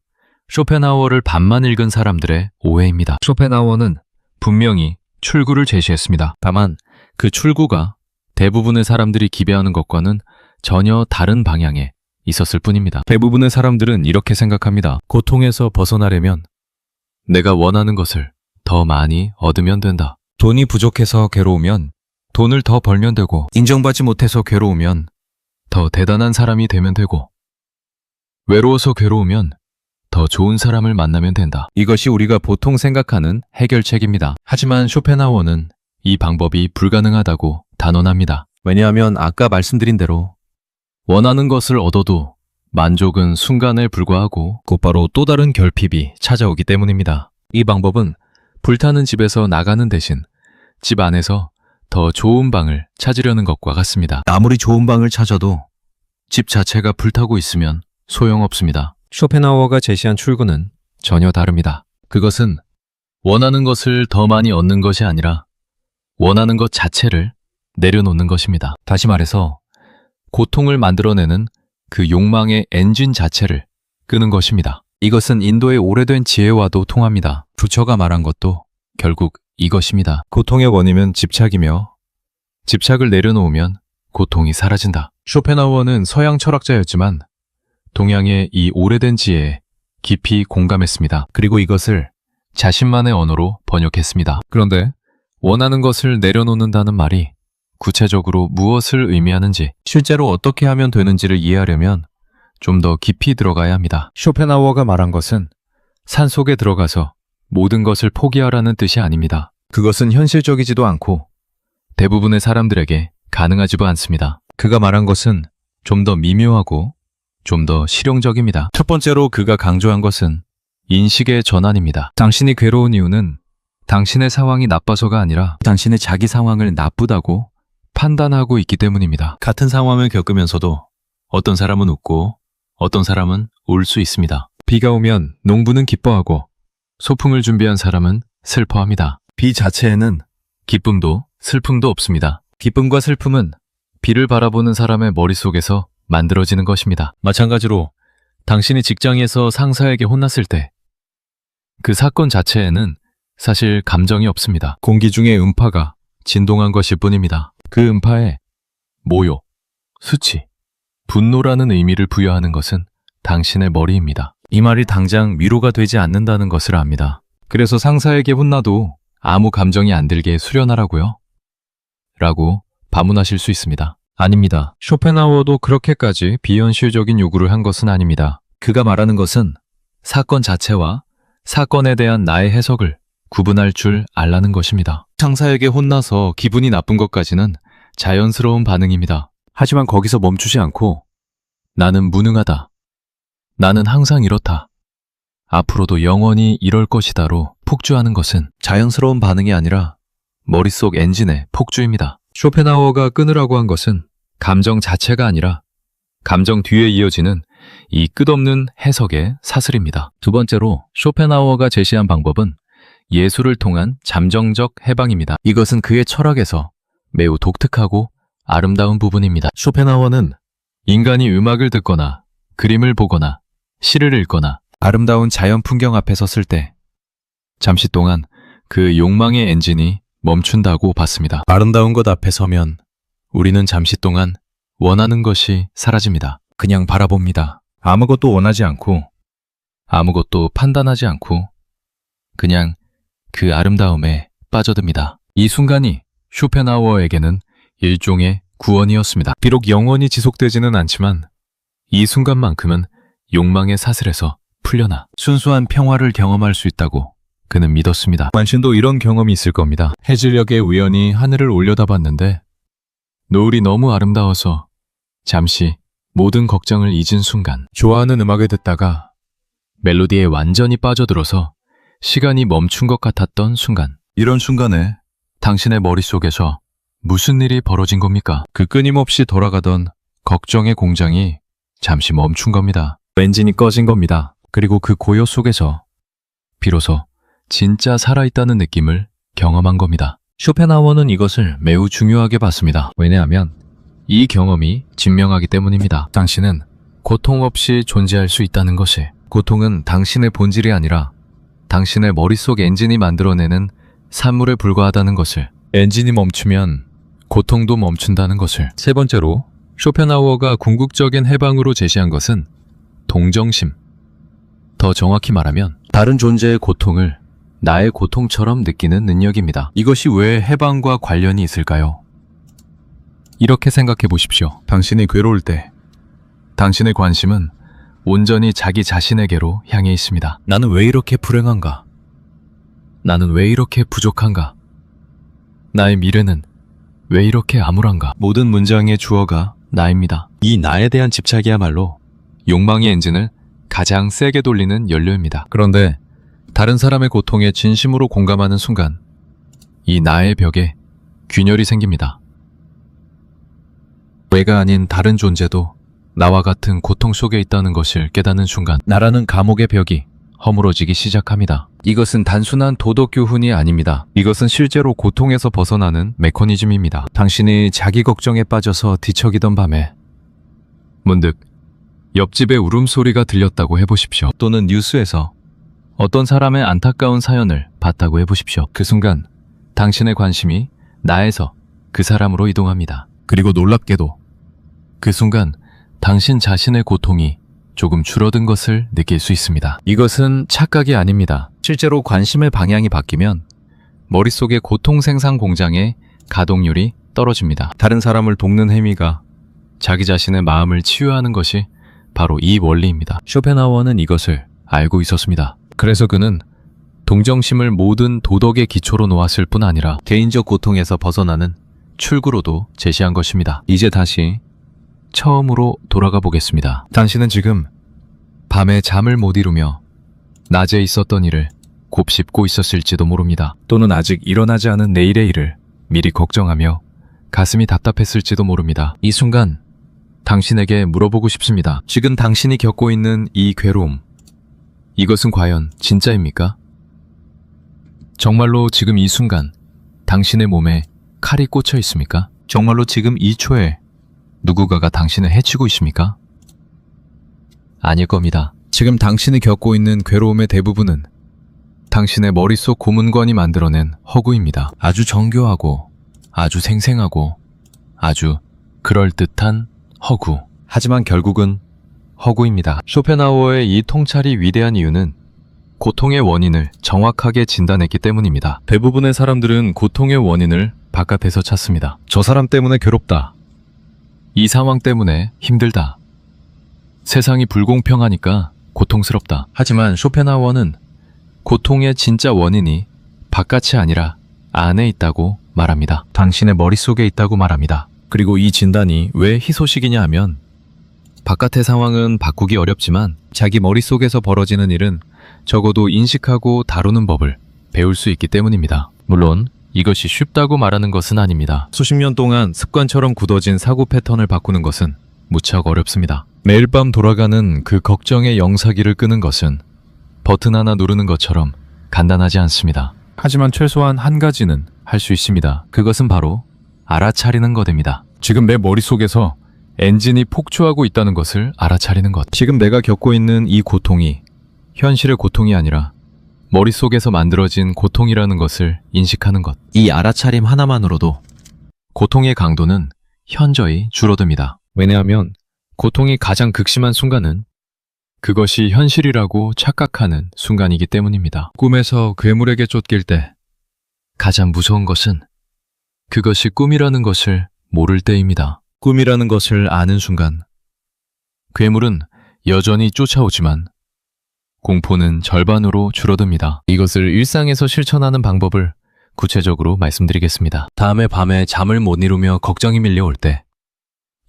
쇼펜하우어를 반만 읽은 사람들의 오해입니다. 쇼펜하우어는 분명히 출구를 제시했습니다. 다만 그 출구가 대부분의 사람들이 기대하는 것과는 전혀 다른 방향에 있었을 뿐입니다. 대부분의 사람들은 이렇게 생각합니다. 고통에서 벗어나려면 내가 원하는 것을 더 많이 얻으면 된다. 돈이 부족해서 괴로우면 돈을 더 벌면 되고, 인정받지 못해서 괴로우면 더 대단한 사람이 되면 되고, 외로워서 괴로우면 더 좋은 사람을 만나면 된다. 이것이 우리가 보통 생각하는 해결책입니다. 하지만 쇼펜하우어는 이 방법이 불가능하다고 단언합니다. 왜냐하면 아까 말씀드린 대로 원하는 것을 얻어도 만족은 순간에 불과하고 곧바로 또 다른 결핍이 찾아오기 때문입니다. 이 방법은 불타는 집에서 나가는 대신 집 안에서 더 좋은 방을 찾으려는 것과 같습니다. 아무리 좋은 방을 찾아도 집 자체가 불타고 있으면 소용없습니다. 쇼펜하우어가 제시한 출구는 전혀 다릅니다. 그것은 원하는 것을 더 많이 얻는 것이 아니라 원하는 것 자체를 내려놓는 것입니다. 다시 말해서 고통을 만들어내는 그 욕망의 엔진 자체를 끄는 것입니다. 이것은 인도의 오래된 지혜와도 통합니다. 부처가 말한 것도 결국 이것입니다. 고통의 원인은 집착이며 집착을 내려놓으면 고통이 사라진다. 쇼펜하우어는 서양 철학자였지만 동양의 이 오래된 지혜에 깊이 공감했습니다. 그리고 이것을 자신만의 언어로 번역했습니다. 그런데 원하는 것을 내려놓는다는 말이 구체적으로 무엇을 의미하는지, 실제로 어떻게 하면 되는지를 이해하려면 좀 더 깊이 들어가야 합니다. 쇼펜하우어가 말한 것은 산속에 들어가서 모든 것을 포기하라는 뜻이 아닙니다. 그것은 현실적이지도 않고 대부분의 사람들에게 가능하지도 않습니다. 그가 말한 것은 좀 더 미묘하고 좀 더 실용적입니다. 첫 번째로 그가 강조한 것은 인식의 전환입니다. 당신이 괴로운 이유는 당신의 상황이 나빠서가 아니라 당신의 자기 상황을 나쁘다고 판단하고 있기 때문입니다. 같은 상황을 겪으면서도 어떤 사람은 웃고 어떤 사람은 울 수 있습니다. 비가 오면 농부는 기뻐하고 소풍을 준비한 사람은 슬퍼합니다. 비 자체에는 기쁨도 슬픔도 없습니다. 기쁨과 슬픔은 비를 바라보는 사람의 머릿속에서 만들어지는 것입니다. 마찬가지로 당신이 직장에서 상사에게 혼났을 때 그 사건 자체에는 사실 감정이 없습니다. 공기 중에 음파가 진동한 것일 뿐입니다. 그 음파에 모욕, 수치, 분노라는 의미를 부여하는 것은 당신의 머리입니다. 이 말이 당장 위로가 되지 않는다는 것을 압니다. 그래서 상사에게 혼나도 아무 감정이 안 들게 수련하라고요? 라고 반문하실 수 있습니다. 아닙니다. 쇼펜하우어도 그렇게까지 비현실적인 요구를 한 것은 아닙니다. 그가 말하는 것은 사건 자체와 사건에 대한 나의 해석을 구분할 줄 알라는 것입니다. 상사에게 혼나서 기분이 나쁜 것까지는 자연스러운 반응입니다. 하지만 거기서 멈추지 않고 나는 무능하다. 나는 항상 이렇다. 앞으로도 영원히 이럴 것이다로 폭주하는 것은 자연스러운 반응이 아니라 머릿속 엔진의 폭주입니다. 쇼펜하우어가 끊으라고 한 것은 감정 자체가 아니라 감정 뒤에 이어지는 이 끝없는 해석의 사슬입니다. 두 번째로 쇼펜하우어가 제시한 방법은 예술을 통한 잠정적 해방입니다. 이것은 그의 철학에서 매우 독특하고 아름다운 부분입니다. 쇼펜하우어는 인간이 음악을 듣거나 그림을 보거나 시를 읽거나 아름다운 자연 풍경 앞에 섰을 때 잠시 동안 그 욕망의 엔진이 멈춘다고 봤습니다. 아름다운 것 앞에 서면 우리는 잠시 동안 원하는 것이 사라집니다. 그냥 바라봅니다. 아무것도 원하지 않고 아무것도 판단하지 않고 그냥 그 아름다움에 빠져듭니다. 이 순간이 쇼펜하우어에게는 일종의 구원이었습니다. 비록 영원히 지속되지는 않지만 이 순간만큼은 욕망의 사슬에서 풀려나 순수한 평화를 경험할 수 있다고 그는 믿었습니다. 만신도 이런 경험이 있을 겁니다. 해질녘에 우연히 하늘을 올려다봤는데 노을이 너무 아름다워서 잠시 모든 걱정을 잊은 순간, 좋아하는 음악을 듣다가 멜로디에 완전히 빠져들어서 시간이 멈춘 것 같았던 순간, 이런 순간에 당신의 머릿속에서 무슨 일이 벌어진 겁니까? 그 끊임없이 돌아가던 걱정의 공장이 잠시 멈춘 겁니다. 엔진이 꺼진 겁니다. 그리고 그 고요 속에서 비로소 진짜 살아있다는 느낌을 경험한 겁니다. 쇼펜하우어는 이것을 매우 중요하게 봤습니다. 왜냐하면 이 경험이 증명하기 때문입니다. 당신은 고통 없이 존재할 수 있다는 것이, 고통은 당신의 본질이 아니라 당신의 머릿속 엔진이 만들어내는 산물에 불과하다는 것을, 엔진이 멈추면 고통도 멈춘다는 것을. 세 번째로 쇼펜하우어가 궁극적인 해방으로 제시한 것은 동정심. 더 정확히 말하면 다른 존재의 고통을 나의 고통처럼 느끼는 능력입니다. 이것이 왜 해방과 관련이 있을까요? 이렇게 생각해 보십시오. 당신이 괴로울 때 당신의 관심은 온전히 자기 자신에게로 향해 있습니다. 나는 왜 이렇게 불행한가? 나는 왜 이렇게 부족한가? 나의 미래는 왜 이렇게 암울한가? 모든 문장의 주어가 나입니다. 이 나에 대한 집착이야말로 욕망의 엔진을 가장 세게 돌리는 연료입니다. 그런데 다른 사람의 고통에 진심으로 공감하는 순간 이 나의 벽에 균열이 생깁니다. 뇌가 아닌 다른 존재도 나와 같은 고통 속에 있다는 것을 깨닫는 순간 나라는 감옥의 벽이 허물어지기 시작합니다. 이것은 단순한 도덕 교훈이 아닙니다. 이것은 실제로 고통에서 벗어나는 메커니즘입니다. 당신이 자기 걱정에 빠져서 뒤척이던 밤에 문득 옆집의 울음소리가 들렸다고 해보십시오. 또는 뉴스에서 어떤 사람의 안타까운 사연을 봤다고 해보십시오. 그 순간 당신의 관심이 나에서 그 사람으로 이동합니다. 그리고 놀랍게도 그 순간 당신 자신의 고통이 조금 줄어든 것을 느낄 수 있습니다. 이것은 착각이 아닙니다. 실제로 관심의 방향이 바뀌면 머릿속의 고통 생산 공장의 가동률이 떨어집니다. 다른 사람을 돕는 행위가 자기 자신의 마음을 치유하는 것이 바로 이 원리입니다. 쇼펜하우어는 이것을 알고 있었습니다. 그래서 그는 동정심을 모든 도덕의 기초로 놓았을 뿐 아니라 개인적 고통에서 벗어나는 출구로도 제시한 것입니다. 이제 다시 처음으로 돌아가 보겠습니다. 당신은 지금 밤에 잠을 못 이루며 낮에 있었던 일을 곱씹고 있었을지도 모릅니다. 또는 아직 일어나지 않은 내일의 일을 미리 걱정하며 가슴이 답답했을지도 모릅니다. 이 순간 당신에게 물어보고 싶습니다. 지금 당신이 겪고 있는 이 괴로움, 이것은 과연 진짜입니까? 정말로 지금 이 순간 당신의 몸에 칼이 꽂혀 있습니까? 정말로 지금 이 초에 누군가가 당신을 해치고 있습니까? 아닐 겁니다. 지금 당신이 겪고 있는 괴로움의 대부분은 당신의 머릿속 고문관이 만들어낸 허구입니다. 아주 정교하고 아주 생생하고 아주 그럴듯한 허구. 하지만 결국은 허구입니다. 쇼펜하우어의 이 통찰이 위대한 이유는 고통의 원인을 정확하게 진단했기 때문입니다. 대부분의 사람들은 고통의 원인을 바깥에서 찾습니다. 저 사람 때문에 괴롭다. 이 상황 때문에 힘들다. 세상이 불공평하니까 고통스럽다. 하지만 쇼펜하우어는 고통의 진짜 원인이 바깥이 아니라 안에 있다고 말합니다. 당신의 머릿속에 있다고 말합니다. 그리고 이 진단이 왜 희소식이냐 하면 바깥의 상황은 바꾸기 어렵지만 자기 머릿속에서 벌어지는 일은 적어도 인식하고 다루는 법을 배울 수 있기 때문입니다. 물론 이것이 쉽다고 말하는 것은 아닙니다. 수십 년 동안 습관처럼 굳어진 사고 패턴을 바꾸는 것은 무척 어렵습니다. 매일 밤 돌아가는 그 걱정의 영사기를 끄는 것은 버튼 하나 누르는 것처럼 간단하지 않습니다. 하지만 최소한 한 가지는 할 수 있습니다. 그것은 바로 알아차리는 것입니다. 지금 내 머릿속에서 엔진이 폭주하고 있다는 것을 알아차리는 것. 지금 내가 겪고 있는 이 고통이 현실의 고통이 아니라 머릿속에서 만들어진 고통이라는 것을 인식하는 것. 이 알아차림 하나만으로도 고통의 강도는 현저히 줄어듭니다. 왜냐하면 고통이 가장 극심한 순간은 그것이 현실이라고 착각하는 순간이기 때문입니다. 꿈에서 괴물에게 쫓길 때 가장 무서운 것은 그것이 꿈이라는 것을 모를 때입니다. 꿈이라는 것을 아는 순간 괴물은 여전히 쫓아오지만 공포는 절반으로 줄어듭니다. 이것을 일상에서 실천하는 방법을 구체적으로 말씀드리겠습니다. 다음에 밤에 잠을 못 이루며 걱정이 밀려올 때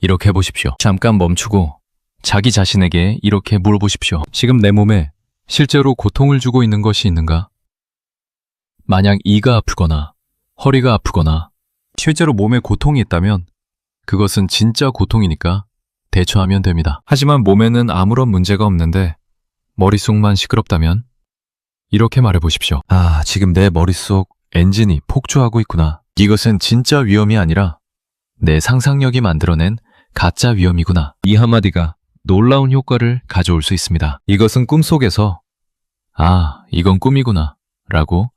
이렇게 해보십시오. 잠깐 멈추고 자기 자신에게 이렇게 물어보십시오. 지금 내 몸에 실제로 고통을 주고 있는 것이 있는가? 만약 이가 아프거나 허리가 아프거나 실제로 몸에 고통이 있다면 그것은 진짜 고통이니까 대처하면 됩니다. 하지만 몸에는 아무런 문제가 없는데 머릿속만 시끄럽다면 이렇게 말해보십시오. 아, 지금 내 머릿속 엔진이 폭주하고 있구나. 이것은 진짜 위험이 아니라 내 상상력이 만들어낸 가짜 위험이구나. 이 한마디가 놀라운 효과를 가져올 수 있습니다. 이것은 꿈속에서 아, 이건 꿈이구나 라고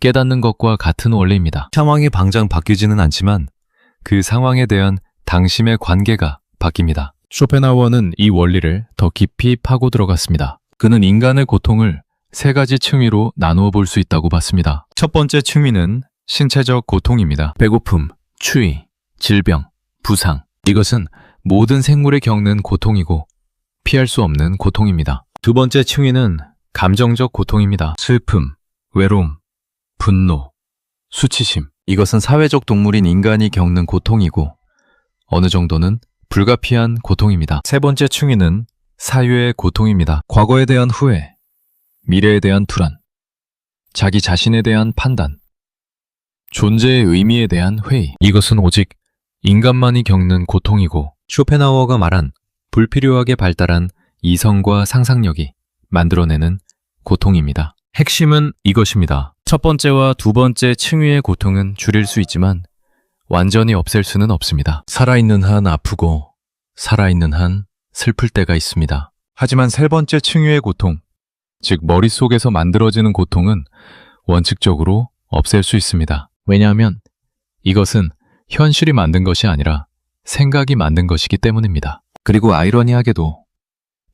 깨닫는 것과 같은 원리입니다. 상황이 당장 바뀌지는 않지만 그 상황에 대한 당신의 관계가 바뀝니다. 쇼펜하우어는 이 원리를 더 깊이 파고 들어갔습니다. 그는 인간의 고통을 세 가지 층위로 나누어 볼 수 있다고 봤습니다. 첫 번째 층위는 신체적 고통입니다. 배고픔, 추위, 질병, 부상. 이것은 모든 생물이 겪는 고통이고 피할 수 없는 고통입니다. 두 번째 층위는 감정적 고통입니다. 슬픔, 외로움, 분노, 수치심. 이것은 사회적 동물인 인간이 겪는 고통이고 어느 정도는 불가피한 고통입니다. 세 번째 층위는 사유의 고통입니다. 과거에 대한 후회, 미래에 대한 불안, 자기 자신에 대한 판단, 존재의 의미에 대한 회의. 이것은 오직 인간만이 겪는 고통이고 쇼펜하우어가 말한 불필요하게 발달한 이성과 상상력이 만들어내는 고통입니다. 핵심은 이것입니다. 첫 번째와 두 번째 층위의 고통은 줄일 수 있지만 완전히 없앨 수는 없습니다. 살아있는 한 아프고 살아있는 한 슬플 때가 있습니다. 하지만 세 번째 층위의 고통, 즉 머릿속에서 만들어지는 고통은 원칙적으로 없앨 수 있습니다. 왜냐하면 이것은 현실이 만든 것이 아니라 생각이 만든 것이기 때문입니다. 그리고 아이러니하게도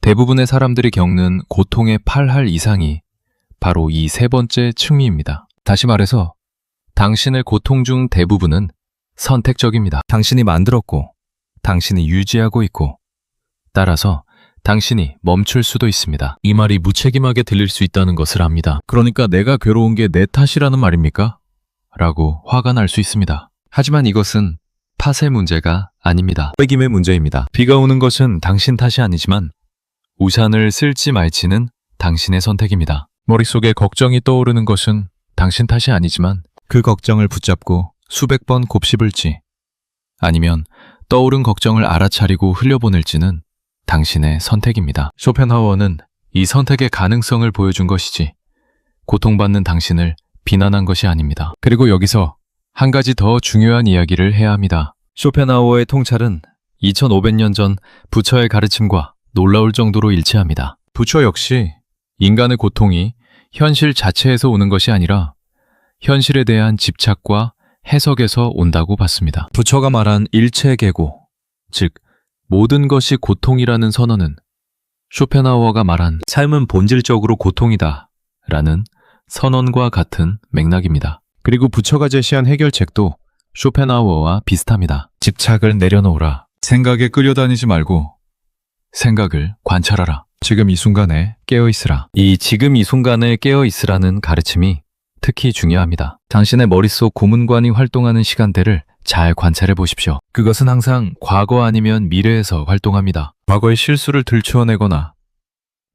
대부분의 사람들이 겪는 고통의 8할 이상이 바로 이 세 번째 층위입니다. 다시 말해서 당신의 고통 중 대부분은 선택적입니다. 당신이 만들었고 당신이 유지하고 있고 따라서 당신이 멈출 수도 있습니다. 이 말이 무책임하게 들릴 수 있다는 것을 압니다. 그러니까 내가 괴로운 게 내 탓이라는 말입니까? 라고 화가 날 수 있습니다. 하지만 이것은 탓의 문제가 아닙니다. 뺏김의 문제입니다. 비가 오는 것은 당신 탓이 아니지만 우산을 쓸지 말지는 당신의 선택입니다. 머릿속에 걱정이 떠오르는 것은 당신 탓이 아니지만 그 걱정을 붙잡고 수백 번 곱씹을지 아니면 떠오른 걱정을 알아차리고 흘려보낼지는 당신의 선택입니다. 쇼펜하우어는 이 선택의 가능성을 보여준 것이지 고통받는 당신을 비난한 것이 아닙니다. 그리고 여기서 한 가지 더 중요한 이야기를 해야 합니다. 쇼펜하우어의 통찰은 2500년 전 부처의 가르침과 놀라울 정도로 일치합니다. 부처 역시 인간의 고통이 현실 자체에서 오는 것이 아니라 현실에 대한 집착과 해석에서 온다고 봤습니다. 부처가 말한 일체계고, 즉 모든 것이 고통이라는 선언은 쇼펜하우어가 말한 삶은 본질적으로 고통이다 라는 선언과 같은 맥락입니다. 그리고 부처가 제시한 해결책도 쇼펜하우어와 비슷합니다. 집착을 내려놓으라. 생각에 끌려다니지 말고 생각을 관찰하라. 지금 이 순간에 깨어있으라. 이 지금 이 순간에 깨어있으라는 가르침이 특히 중요합니다. 당신의 머릿속 고문관이 활동하는 시간대를 잘 관찰해 보십시오. 그것은 항상 과거 아니면 미래에서 활동합니다. 과거의 실수를 들추어내거나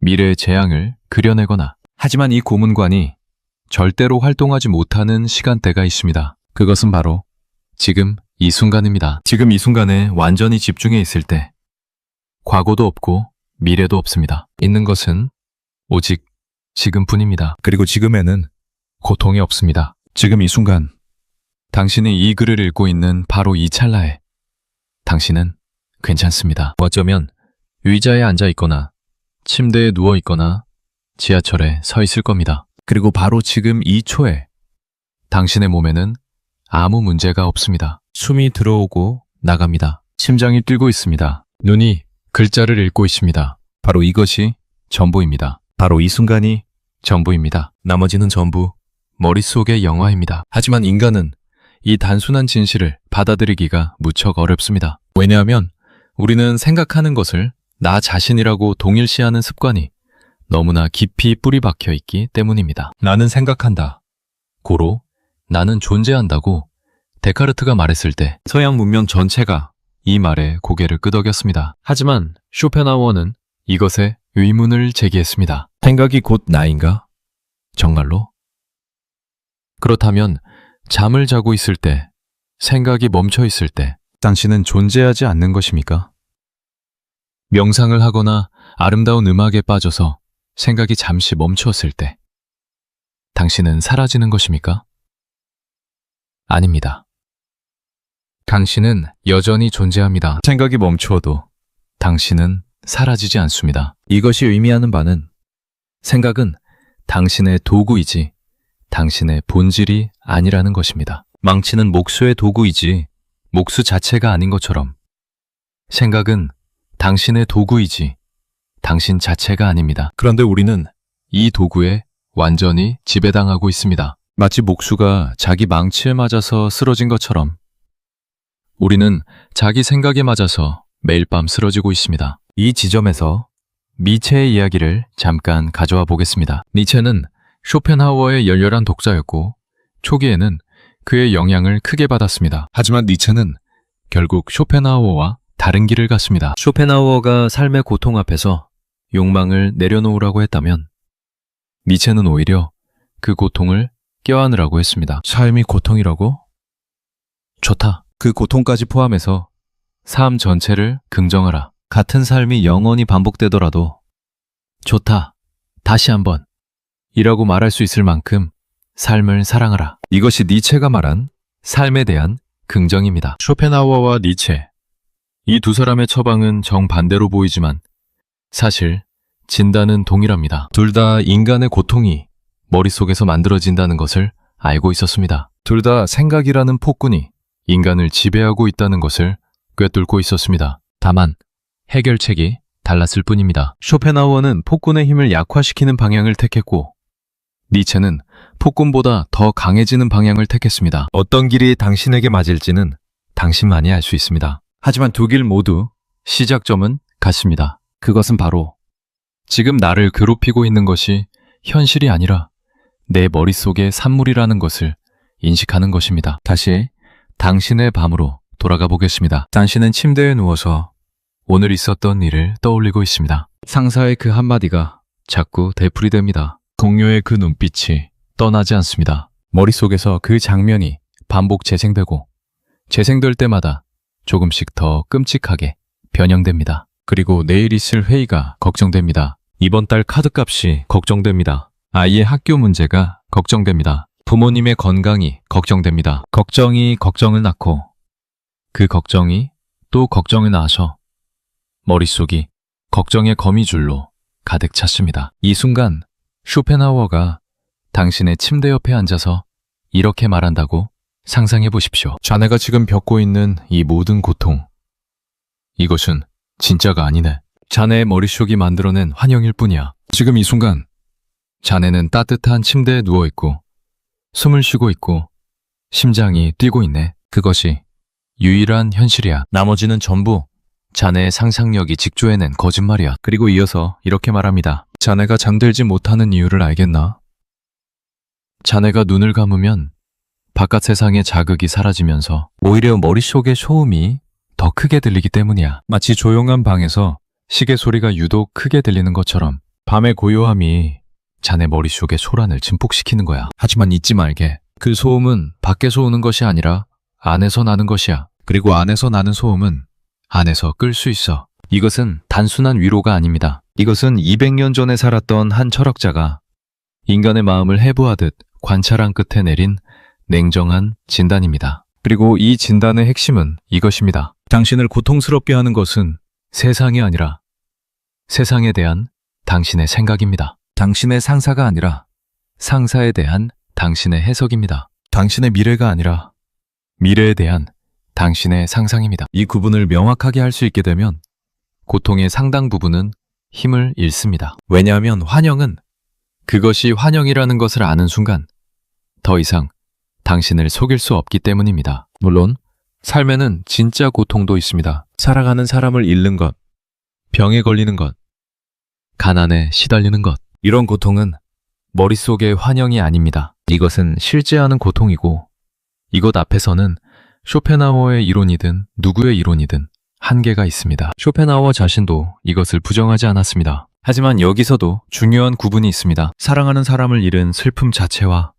미래의 재앙을 그려내거나 하지만 이 고문관이 절대로 활동하지 못하는 시간대가 있습니다. 그것은 바로 지금 이 순간입니다. 지금 이 순간에 완전히 집중해 있을 때 과거도 없고 미래도 없습니다. 있는 것은 오직 지금뿐입니다. 그리고 지금에는 고통이 없습니다. 지금 이 순간 당신이 이 글을 읽고 있는 바로 이 찰나에 당신은 괜찮습니다. 어쩌면 의자에 앉아 있거나 침대에 누워 있거나 지하철에 서 있을 겁니다. 그리고 바로 지금 이 초에 당신의 몸에는 아무 문제가 없습니다. 숨이 들어오고 나갑니다. 심장이 뛰고 있습니다. 눈이 글자를 읽고 있습니다. 바로 이것이 전부입니다. 바로 이 순간이 전부입니다. 나머지는 전부 머릿속의 영화입니다. 하지만 인간은 이 단순한 진실을 받아들이기가 무척 어렵습니다. 왜냐하면 우리는 생각하는 것을 나 자신이라고 동일시하는 습관이 너무나 깊이 뿌리 박혀 있기 때문입니다. 나는 생각한다. 고로 나는 존재한다고 데카르트가 말했을 때 서양 문명 전체가 이 말에 고개를 끄덕였습니다. 하지만 쇼펜하우어는 이것에 의문을 제기했습니다. 생각이 곧 나인가? 정말로? 그렇다면 잠을 자고 있을 때, 생각이 멈춰 있을 때 당신은 존재하지 않는 것입니까? 명상을 하거나 아름다운 음악에 빠져서 생각이 잠시 멈추었을 때 당신은 사라지는 것입니까? 아닙니다. 당신은 여전히 존재합니다. 생각이 멈추어도 당신은 사라지지 않습니다. 이것이 의미하는 바는 생각은 당신의 도구이지 당신의 본질이 아니라는 것입니다. 망치는 목수의 도구이지 목수 자체가 아닌 것처럼 생각은 당신의 도구이지 당신 자체가 아닙니다. 그런데 우리는 이 도구에 완전히 지배당하고 있습니다. 마치 목수가 자기 망치에 맞아서 쓰러진 것처럼 우리는 자기 생각에 맞아서 매일 밤 쓰러지고 있습니다. 이 지점에서 니체의 이야기를 잠깐 가져와 보겠습니다. 니체는 쇼펜하우어의 열렬한 독자였고 초기에는 그의 영향을 크게 받았습니다. 하지만 니체는 결국 쇼펜하우어와 다른 길을 갔습니다. 쇼펜하우어가 삶의 고통 앞에서 욕망을 내려놓으라고 했다면 니체는 오히려 그 고통을 껴안으라고 했습니다. 삶이 고통이라고? 좋다. 그 고통까지 포함해서 삶 전체를 긍정하라. 같은 삶이 영원히 반복되더라도 좋다. 다시 한번 이라고 말할 수 있을 만큼 삶을 사랑하라. 이것이 니체가 말한 삶에 대한 긍정입니다. 쇼펜하우어와 니체. 이 두 사람의 처방은 정반대로 보이지만 사실 진단은 동일합니다. 둘 다 인간의 고통이 머릿속에서 만들어진다는 것을 알고 있었습니다. 둘 다 생각이라는 폭군이 인간을 지배하고 있다는 것을 꿰뚫고 있었습니다. 다만 해결책이 달랐을 뿐입니다. 쇼펜하우어는 폭군의 힘을 약화시키는 방향을 택했고 니체는 폭군보다 더 강해지는 방향을 택했습니다. 어떤 길이 당신에게 맞을지는 당신만이 알 수 있습니다. 하지만 두 길 모두 시작점은 같습니다. 그것은 바로 지금 나를 괴롭히고 있는 것이 현실이 아니라 내 머릿속의 산물이라는 것을 인식하는 것입니다. 다시 당신의 밤으로 돌아가 보겠습니다. 당신은 침대에 누워서 오늘 있었던 일을 떠올리고 있습니다. 상사의 그 한마디가 자꾸 되풀이됩니다. 동료의 그 눈빛이 떠나지 않습니다. 머릿속에서 그 장면이 반복 재생되고 재생될 때마다 조금씩 더 끔찍하게 변형됩니다. 그리고 내일 있을 회의가 걱정됩니다. 이번 달 카드값이 걱정됩니다. 아이의 학교 문제가 걱정됩니다. 부모님의 건강이 걱정됩니다. 걱정이 걱정을 낳고 그 걱정이 또 걱정을 낳아서 머릿속이 걱정의 거미줄로 가득 찼습니다. 이 순간 쇼펜하우어가 당신의 침대 옆에 앉아서 이렇게 말한다고 상상해 보십시오. 자네가 지금 겪고 있는 이 모든 고통, 이것은 진짜가 아니네. 자네의 머릿속이 만들어낸 환영일 뿐이야. 지금 이 순간 자네는 따뜻한 침대에 누워있고 숨을 쉬고 있고 심장이 뛰고 있네. 그것이 유일한 현실이야. 나머지는 전부 자네의 상상력이 직조해낸 거짓말이야. 그리고 이어서 이렇게 말합니다. 자네가 잠들지 못하는 이유를 알겠나? 자네가 눈을 감으면 바깥 세상의 자극이 사라지면서 오히려 머릿속의 소음이 더 크게 들리기 때문이야. 마치 조용한 방에서 시계 소리가 유독 크게 들리는 것처럼 밤의 고요함이 자네 머릿속의 소란을 증폭시키는 거야. 하지만 잊지 말게. 그 소음은 밖에서 오는 것이 아니라 안에서 나는 것이야. 그리고 안에서 나는 소음은 안에서 끌 수 있어. 이것은 단순한 위로가 아닙니다. 이것은 200년 전에 살았던 한 철학자가 인간의 마음을 해부하듯 관찰한 끝에 내린 냉정한 진단입니다. 그리고 이 진단의 핵심은 이것입니다. 당신을 고통스럽게 하는 것은 세상이 아니라 세상에 대한 당신의 생각입니다. 당신의 상사가 아니라 상사에 대한 당신의 해석입니다. 당신의 미래가 아니라 미래에 대한 당신의 상상입니다. 이 구분을 명확하게 할 수 있게 되면 고통의 상당 부분은 힘을 잃습니다. 왜냐하면 환영은 그것이 환영이라는 것을 아는 순간 더 이상 당신을 속일 수 없기 때문입니다. 물론 삶에는 진짜 고통도 있습니다. 사랑하는 사람을 잃는 것, 병에 걸리는 것, 가난에 시달리는 것. 이런 고통은 머릿속의 환영이 아닙니다. 이것은 실제하는 고통이고 이것 앞에서는 쇼펜하우어의 이론이든 누구의 이론이든 한계가 있습니다. 쇼펜하우어 자신도 이것을 부정하지 않았습니다. 하지만 여기서도 중요한 구분이 있습니다. 사랑하는 사람을 잃은 슬픔 자체와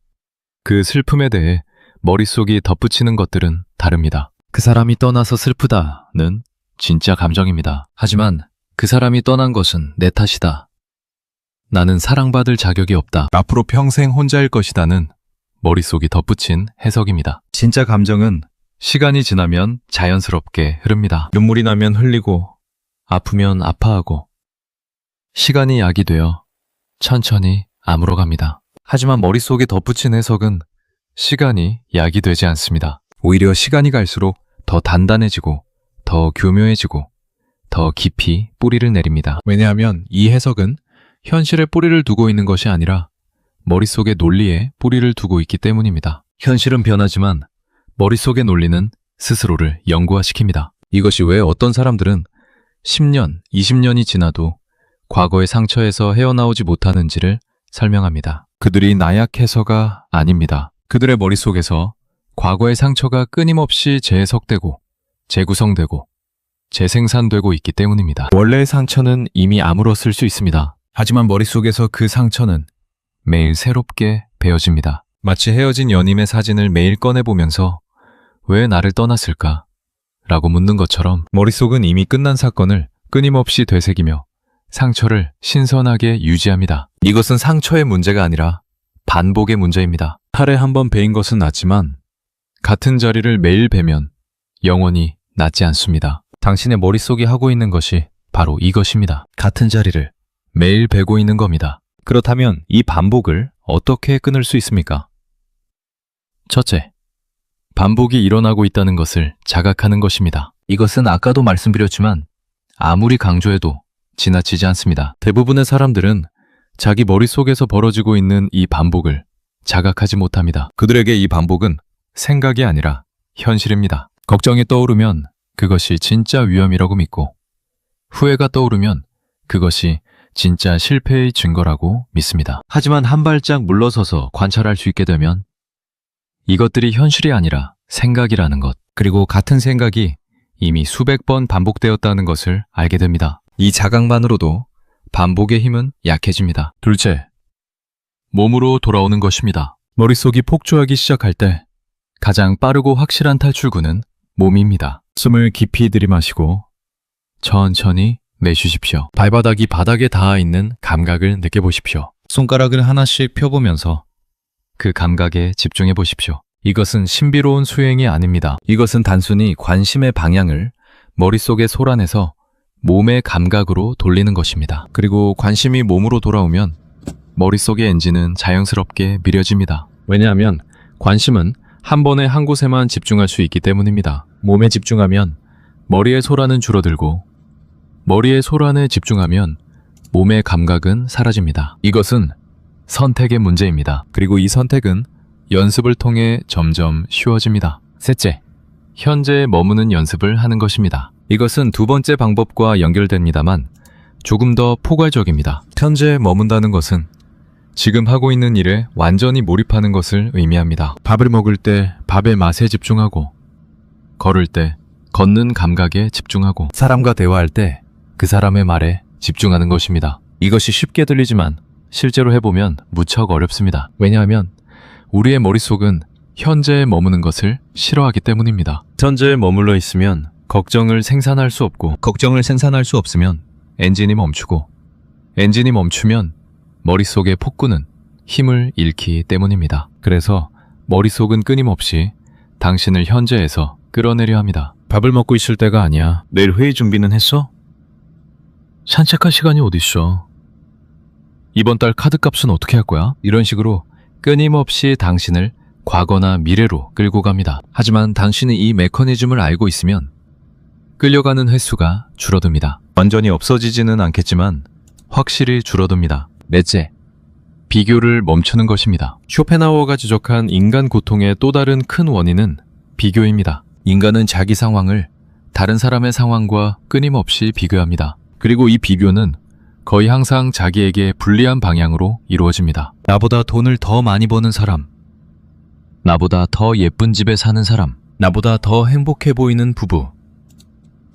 그 슬픔에 대해 머릿속이 덧붙이는 것들은 다릅니다. 그 사람이 떠나서 슬프다는 진짜 감정입니다. 하지만 그 사람이 떠난 것은 내 탓이다. 나는 사랑받을 자격이 없다. 앞으로 평생 혼자일 것이다는 머릿속이 덧붙인 해석입니다. 진짜 감정은 시간이 지나면 자연스럽게 흐릅니다. 눈물이 나면 흘리고 아프면 아파하고 시간이 약이 되어 천천히 아물어갑니다. 하지만 머릿속에 덧붙인 해석은 시간이 약이 되지 않습니다. 오히려 시간이 갈수록 더 단단해지고 더 교묘해지고 더 깊이 뿌리를 내립니다. 왜냐하면 이 해석은 현실에 뿌리를 두고 있는 것이 아니라 머릿속의 논리에 뿌리를 두고 있기 때문입니다. 현실은 변하지만 머릿속의 논리는 스스로를 영구화시킵니다. 이것이 왜 어떤 사람들은 10년, 20년이 지나도 과거의 상처에서 헤어나오지 못하는지를 설명합니다. 그들이 나약해서가 아닙니다. 그들의 머릿속에서 과거의 상처가 끊임없이 재해석되고 재구성되고 재생산되고 있기 때문입니다. 원래의 상처는 이미 아물었을 수 있습니다. 하지만 머릿속에서 그 상처는 매일 새롭게 베어집니다. 마치 헤어진 연인의 사진을 매일 꺼내보면서 왜 나를 떠났을까? 라고 묻는 것처럼 머릿속은 이미 끝난 사건을 끊임없이 되새기며 상처를 신선하게 유지합니다. 이것은 상처의 문제가 아니라 반복의 문제입니다. 하루에 한 번 베인 것은 낫지만 같은 자리를 매일 베면 영원히 낫지 않습니다. 당신의 머릿속이 하고 있는 것이 바로 이것입니다. 같은 자리를 매일 베고 있는 겁니다. 그렇다면 이 반복을 어떻게 끊을 수 있습니까? 첫째, 반복이 일어나고 있다는 것을 자각하는 것입니다. 이것은 아까도 말씀드렸지만 아무리 강조해도 지나치지 않습니다. 대부분의 사람들은 자기 머릿속에서 벌어지고 있는 이 반복을 자각하지 못합니다. 그들에게 이 반복은 생각이 아니라 현실입니다. 걱정이 떠오르면 그것이 진짜 위험이라고 믿고 후회가 떠오르면 그것이 진짜 실패의 증거라고 믿습니다. 하지만 한 발짝 물러서서 관찰할 수 있게 되면 이것들이 현실이 아니라 생각이라는 것, 그리고 같은 생각이 이미 수백 번 반복되었다는 것을 알게 됩니다. 이 자각만으로도 반복의 힘은 약해집니다. 둘째, 몸으로 돌아오는 것입니다. 머릿속이 폭주하기 시작할 때 가장 빠르고 확실한 탈출구는 몸입니다. 숨을 깊이 들이마시고 천천히 내쉬십시오. 발바닥이 바닥에 닿아 있는 감각을 느껴보십시오. 손가락을 하나씩 펴보면서 그 감각에 집중해 보십시오. 이것은 신비로운 수행이 아닙니다. 이것은 단순히 관심의 방향을 머릿속에 소란해서 몸의 감각으로 돌리는 것입니다. 그리고 관심이 몸으로 돌아오면 머릿속의 엔진은 자연스럽게 미려집니다. 왜냐하면 관심은 한 번에 한 곳에만 집중할 수 있기 때문입니다. 몸에 집중하면 머리의 소란은 줄어들고 머리의 소란에 집중하면 몸의 감각은 사라집니다. 이것은 선택의 문제입니다. 그리고 이 선택은 연습을 통해 점점 쉬워집니다. 셋째, 현재에 머무는 연습을 하는 것입니다. 이것은 두 번째 방법과 연결됩니다만 조금 더 포괄적입니다. 현재에 머문다는 것은 지금 하고 있는 일에 완전히 몰입하는 것을 의미합니다. 밥을 먹을 때 밥의 맛에 집중하고, 걸을 때 걷는 감각에 집중하고, 사람과 대화할 때 그 사람의 말에 집중하는 것입니다. 이것이 쉽게 들리지만 실제로 해보면 무척 어렵습니다. 왜냐하면 우리의 머릿속은 현재에 머무는 것을 싫어하기 때문입니다. 현재에 머물러 있으면 걱정을 생산할 수 없고, 걱정을 생산할 수 없으면 엔진이 멈추고, 엔진이 멈추면 머릿속의 폭구는 힘을 잃기 때문입니다. 그래서 머릿속은 끊임없이 당신을 현재에서 끌어내려 합니다. 밥을 먹고 있을 때가 아니야. 내일 회의 준비는 했어? 산책할 시간이 어딨어? 이번 달 카드값은 어떻게 할 거야? 이런 식으로 끊임없이 당신을 과거나 미래로 끌고 갑니다. 하지만 당신이 이 메커니즘을 알고 있으면 끌려가는 횟수가 줄어듭니다. 완전히 없어지지는 않겠지만 확실히 줄어듭니다. 넷째, 비교를 멈추는 것입니다. 쇼펜하우어가 지적한 인간 고통의 또 다른 큰 원인은 비교입니다. 인간은 자기 상황을 다른 사람의 상황과 끊임없이 비교합니다. 그리고 이 비교는 거의 항상 자기에게 불리한 방향으로 이루어집니다. 나보다 돈을 더 많이 버는 사람, 나보다 더 예쁜 집에 사는 사람, 나보다 더 행복해 보이는 부부,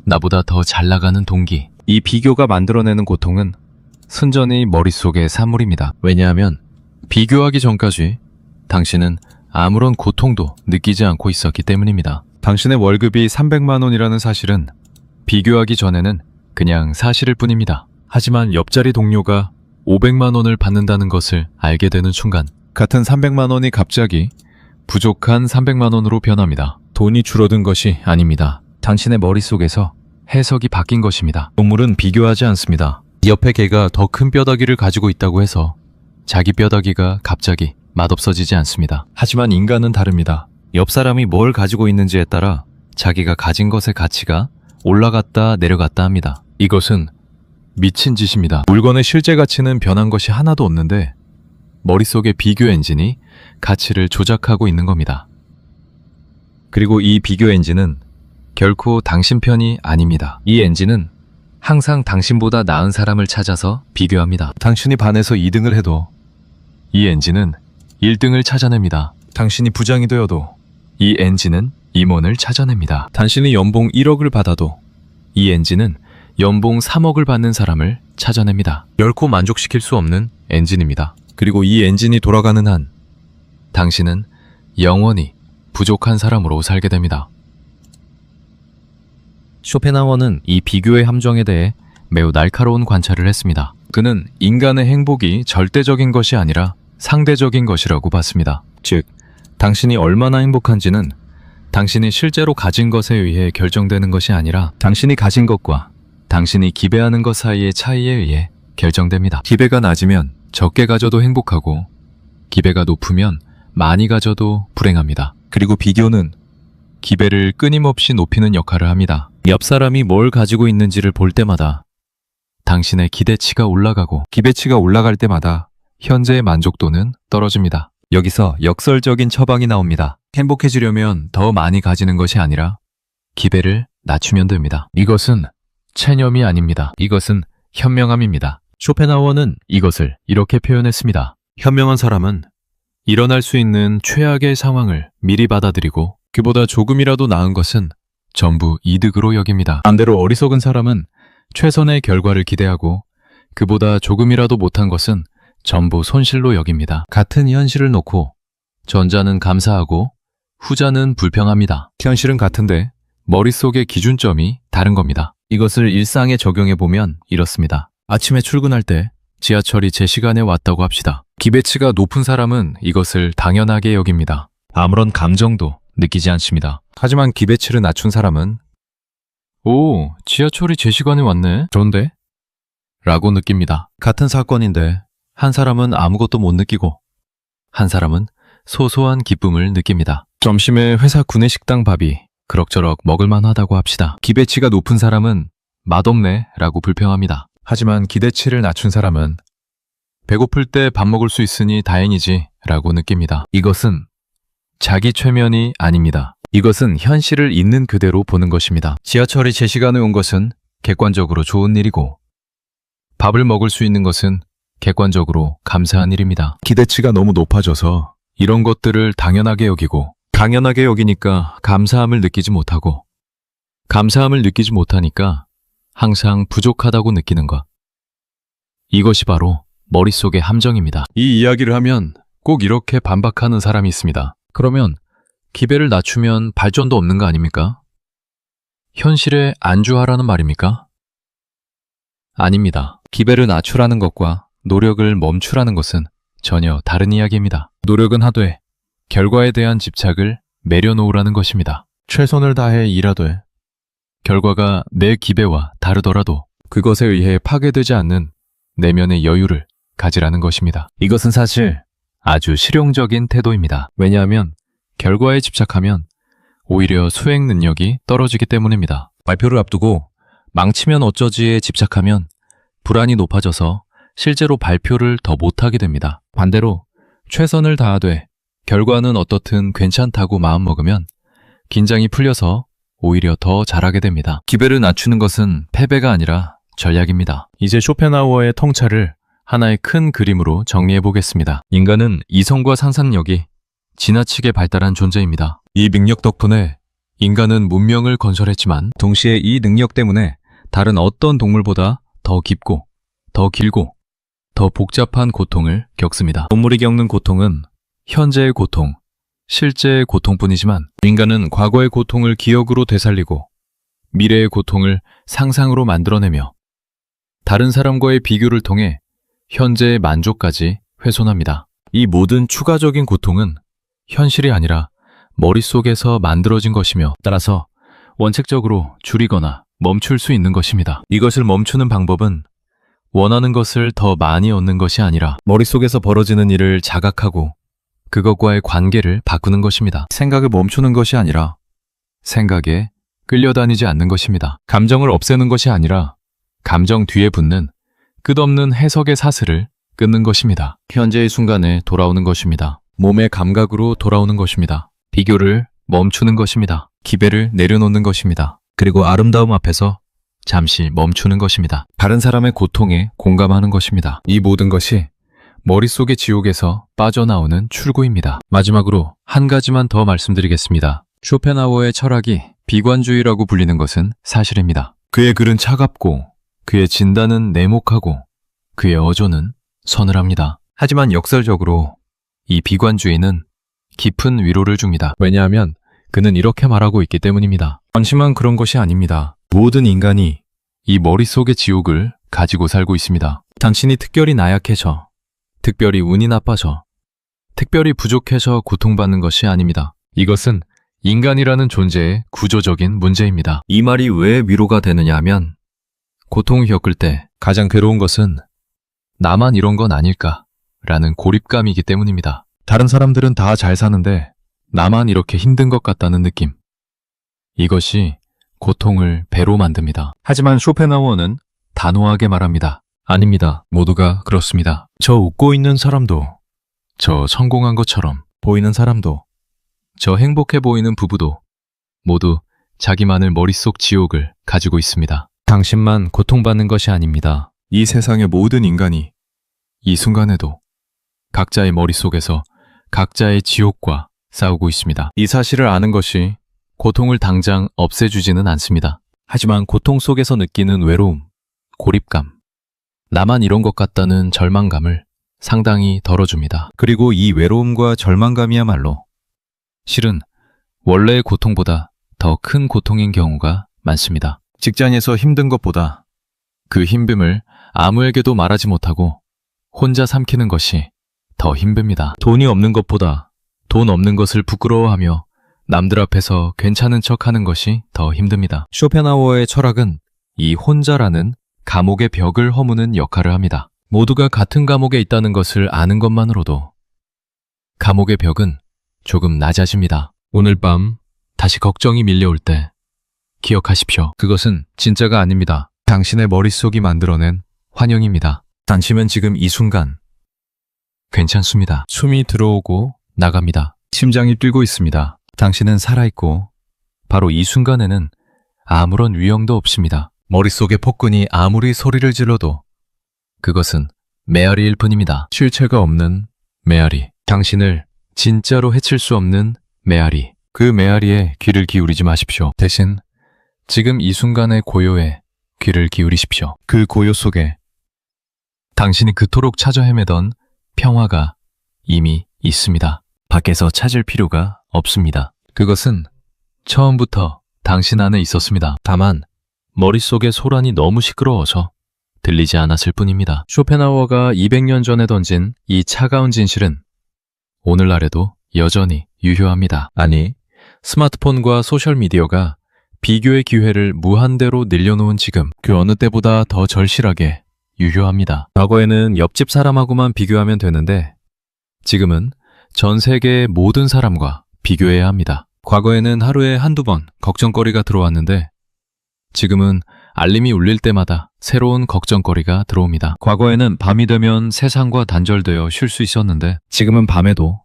나보다 더 잘 나가는 동기. 이 비교가 만들어내는 고통은 순전히 머릿속의 산물입니다. 왜냐하면 비교하기 전까지 당신은 아무런 고통도 느끼지 않고 있었기 때문입니다. 당신의 월급이 300만 원이라는 사실은 비교하기 전에는 그냥 사실일 뿐입니다. 하지만 옆자리 동료가 500만 원을 받는다는 것을 알게 되는 순간 같은 300만 원이 갑자기 부족한 300만 원으로 변합니다. 돈이 줄어든 것이 아닙니다. 당신의 머릿속에서 해석이 바뀐 것입니다. 동물은 비교하지 않습니다. 옆에 개가 더 큰 뼈다귀를 가지고 있다고 해서 자기 뼈다귀가 갑자기 맛없어지지 않습니다. 하지만 인간은 다릅니다. 옆 사람이 뭘 가지고 있는지에 따라 자기가 가진 것의 가치가 올라갔다 내려갔다 합니다. 이것은 미친 짓입니다. 물건의 실제 가치는 변한 것이 하나도 없는데 머릿속의 비교 엔진이 가치를 조작하고 있는 겁니다. 그리고 이 비교 엔진은 결코 당신 편이 아닙니다. 이 엔진은 항상 당신보다 나은 사람을 찾아서 비교합니다. 당신이 반에서 2등을 해도 이 엔진은 1등을 찾아냅니다. 당신이 부장이 되어도 이 엔진은 임원을 찾아냅니다. 당신이 연봉 1억을 받아도 이 엔진은 연봉 3억을 받는 사람을 찾아냅니다. 결코 만족시킬 수 없는 엔진입니다. 그리고 이 엔진이 돌아가는 한 당신은 영원히 부족한 사람으로 살게 됩니다. 쇼펜하워는 이 비교의 함정에 대해 매우 날카로운 관찰을 했습니다. 그는 인간의 행복이 절대적인 것이 아니라 상대적인 것이라고 봤습니다. 즉, 당신이 얼마나 행복한지는 당신이 실제로 가진 것에 의해 결정되는 것이 아니라 당신이 가진 것과 당신이 기배하는 것 사이의 차이에 의해 결정됩니다. 기배가 낮으면 적게 가져도 행복하고 기배가 높으면 많이 가져도 불행합니다. 그리고 비교는 기배를 끊임없이 높이는 역할을 합니다. 옆 사람이 뭘 가지고 있는지를 볼 때마다 당신의 기대치가 올라가고 기대치가 올라갈 때마다 현재의 만족도는 떨어집니다. 여기서 역설적인 처방이 나옵니다. 행복해지려면 더 많이 가지는 것이 아니라 기배를 낮추면 됩니다. 이것은 체념이 아닙니다. 이것은 현명함입니다. 쇼펜하워는 이것을 이렇게 표현했습니다. 현명한 사람은 일어날 수 있는 최악의 상황을 미리 받아들이고 그보다 조금이라도 나은 것은 전부 이득으로 여깁니다. 반대로 어리석은 사람은 최선의 결과를 기대하고 그보다 조금이라도 못한 것은 전부 손실로 여깁니다. 같은 현실을 놓고 전자는 감사하고 후자는 불평합니다. 현실은 같은데 머릿속의 기준점이 다른 겁니다. 이것을 일상에 적용해보면 이렇습니다. 아침에 출근할 때 지하철이 제 시간에 왔다고 합시다. 기대치가 높은 사람은 이것을 당연하게 여깁니다. 아무런 감정도 느끼지 않습니다. 하지만 기대치를 낮춘 사람은 오, 지하철이 제 시간에 왔네? 좋은데? 라고 느낍니다. 같은 사건인데 한 사람은 아무것도 못 느끼고 한 사람은 소소한 기쁨을 느낍니다. 점심에 회사 구내식당 밥이 그럭저럭 먹을만하다고 합시다. 기대치가 높은 사람은 맛없네 라고 불평합니다. 하지만 기대치를 낮춘 사람은 배고플 때 밥 먹을 수 있으니 다행이지 라고 느낍니다. 이것은 자기 최면이 아닙니다. 이것은 현실을 있는 그대로 보는 것입니다. 지하철이 제 시간에 온 것은 객관적으로 좋은 일이고 밥을 먹을 수 있는 것은 객관적으로 감사한 일입니다. 기대치가 너무 높아져서 이런 것들을 당연하게 여기고 당연하게 여기니까 감사함을 느끼지 못하고 감사함을 느끼지 못하니까 항상 부족하다고 느끼는 것. 이것이 바로 머릿속의 함정입니다. 이 이야기를 하면 꼭 이렇게 반박하는 사람이 있습니다. 그러면 기배를 낮추면 발전도 없는 거 아닙니까? 현실에 안주하라는 말입니까? 아닙니다. 기배를 낮추라는 것과 노력을 멈추라는 것은 전혀 다른 이야기입니다. 노력은 하되 결과에 대한 집착을 내려놓으라는 것입니다. 최선을 다해 일하되 결과가 내 기배와 다르더라도 그것에 의해 파괴되지 않는 내면의 여유를 가지라는 것입니다. 이것은 사실 아주 실용적인 태도입니다. 왜냐하면 결과에 집착하면 오히려 수행 능력이 떨어지기 때문입니다. 발표를 앞두고 망치면 어쩌지에 집착하면 불안이 높아져서 실제로 발표를 더 못하게 됩니다. 반대로 최선을 다하되 결과는 어떻든 괜찮다고 마음먹으면 긴장이 풀려서 오히려 더 잘하게 됩니다. 기배를 낮추는 것은 패배가 아니라 전략입니다. 이제 쇼펜하우어의 통찰을 하나의 큰 그림으로 정리해 보겠습니다. 인간은 이성과 상상력이 지나치게 발달한 존재입니다. 이 능력 덕분에 인간은 문명을 건설했지만 동시에 이 능력 때문에 다른 어떤 동물보다 더 깊고 더 길고 더 복잡한 고통을 겪습니다. 동물이 겪는 고통은 현재의 고통, 실제의 고통뿐이지만 인간은 과거의 고통을 기억으로 되살리고 미래의 고통을 상상으로 만들어내며 다른 사람과의 비교를 통해 현재의 만족까지 훼손합니다. 이 모든 추가적인 고통은 현실이 아니라 머릿속에서 만들어진 것이며 따라서 원칙적으로 줄이거나 멈출 수 있는 것입니다. 이것을 멈추는 방법은 원하는 것을 더 많이 얻는 것이 아니라 머릿속에서 벌어지는 일을 자각하고 그것과의 관계를 바꾸는 것입니다. 생각을 멈추는 것이 아니라 생각에 끌려다니지 않는 것입니다. 감정을 없애는 것이 아니라 감정 뒤에 붙는 끝없는 해석의 사슬을 끊는 것입니다. 현재의 순간에 돌아오는 것입니다. 몸의 감각으로 돌아오는 것입니다. 비교를 멈추는 것입니다. 기배를 내려놓는 것입니다. 그리고 아름다움 앞에서 잠시 멈추는 것입니다. 다른 사람의 고통에 공감하는 것입니다. 이 모든 것이 머릿속의 지옥에서 빠져나오는 출구입니다. 마지막으로 한 가지만 더 말씀드리겠습니다. 쇼펜하우어의 철학이 비관주의라고 불리는 것은 사실입니다. 그의 글은 차갑고 그의 진단은 냉혹하고 그의 어조는 서늘합니다. 하지만 역설적으로 이 비관주의는 깊은 위로를 줍니다. 왜냐하면 그는 이렇게 말하고 있기 때문입니다. 한심한 그런 것이 아닙니다. 모든 인간이 이 머릿속의 지옥을 가지고 살고 있습니다. 당신이 특별히 나약해져, 특별히 운이 나빠져, 특별히 부족해서 고통받는 것이 아닙니다. 이것은 인간이라는 존재의 구조적인 문제입니다. 이 말이 왜 위로가 되느냐 하면 고통을 겪을 때 가장 괴로운 것은 나만 이런 건 아닐까라는 고립감이기 때문입니다. 다른 사람들은 다 잘 사는데 나만 이렇게 힘든 것 같다는 느낌. 이것이 고통을 배로 만듭니다. 하지만 쇼펜하우어는 단호하게 말합니다. 아닙니다. 모두가 그렇습니다. 저 웃고 있는 사람도, 저 성공한 것처럼 보이는 사람도, 저 행복해 보이는 부부도 모두 자기만의 머릿속 지옥을 가지고 있습니다. 당신만 고통받는 것이 아닙니다. 이 세상의 모든 인간이 이 순간에도 각자의 머릿속에서 각자의 지옥과 싸우고 있습니다. 이 사실을 아는 것이 고통을 당장 없애주지는 않습니다. 하지만 고통 속에서 느끼는 외로움, 고립감, 나만 이런 것 같다는 절망감을 상당히 덜어줍니다. 그리고 이 외로움과 절망감이야말로 실은 원래의 고통보다 더 큰 고통인 경우가 많습니다. 직장에서 힘든 것보다 그 힘듦을 아무에게도 말하지 못하고 혼자 삼키는 것이 더 힘듭니다. 돈이 없는 것보다 돈 없는 것을 부끄러워하며 남들 앞에서 괜찮은 척하는 것이 더 힘듭니다. 쇼펜하우어의 철학은 이 혼자라는 감옥의 벽을 허무는 역할을 합니다. 모두가 같은 감옥에 있다는 것을 아는 것만으로도 감옥의 벽은 조금 낮아집니다. 오늘 밤 다시 걱정이 밀려올 때 기억하십시오. 그것은 진짜가 아닙니다. 당신의 머릿속이 만들어낸 환영입니다. 당신은 지금 이 순간 괜찮습니다. 숨이 들어오고 나갑니다. 심장이 뛰고 있습니다. 당신은 살아있고 바로 이 순간에는 아무런 위험도 없습니다. 머릿속의 폭군이 아무리 소리를 질러도 그것은 메아리일 뿐입니다. 실체가 없는 메아리. 당신을 진짜로 해칠 수 없는 메아리. 그 메아리에 귀를 기울이지 마십시오. 대신 지금 이 순간의 고요에 귀를 기울이십시오. 그 고요 속에 당신이 그토록 찾아 헤매던 평화가 이미 있습니다. 밖에서 찾을 필요가 없습니다. 그것은 처음부터 당신 안에 있었습니다. 다만 머릿속의 소란이 너무 시끄러워서 들리지 않았을 뿐입니다. 쇼펜하우어가 200년 전에 던진 이 차가운 진실은 오늘날에도 여전히 유효합니다. 아니, 스마트폰과 소셜미디어가 비교의 기회를 무한대로 늘려놓은 지금 그 어느 때보다 더 절실하게 유효합니다. 과거에는 옆집 사람하고만 비교하면 되는데 지금은 전 세계의 모든 사람과 비교해야 합니다. 과거에는 하루에 한두 번 걱정거리가 들어왔는데 지금은 알림이 울릴 때마다 새로운 걱정거리가 들어옵니다. 과거에는 밤이 되면 세상과 단절되어 쉴 수 있었는데 지금은 밤에도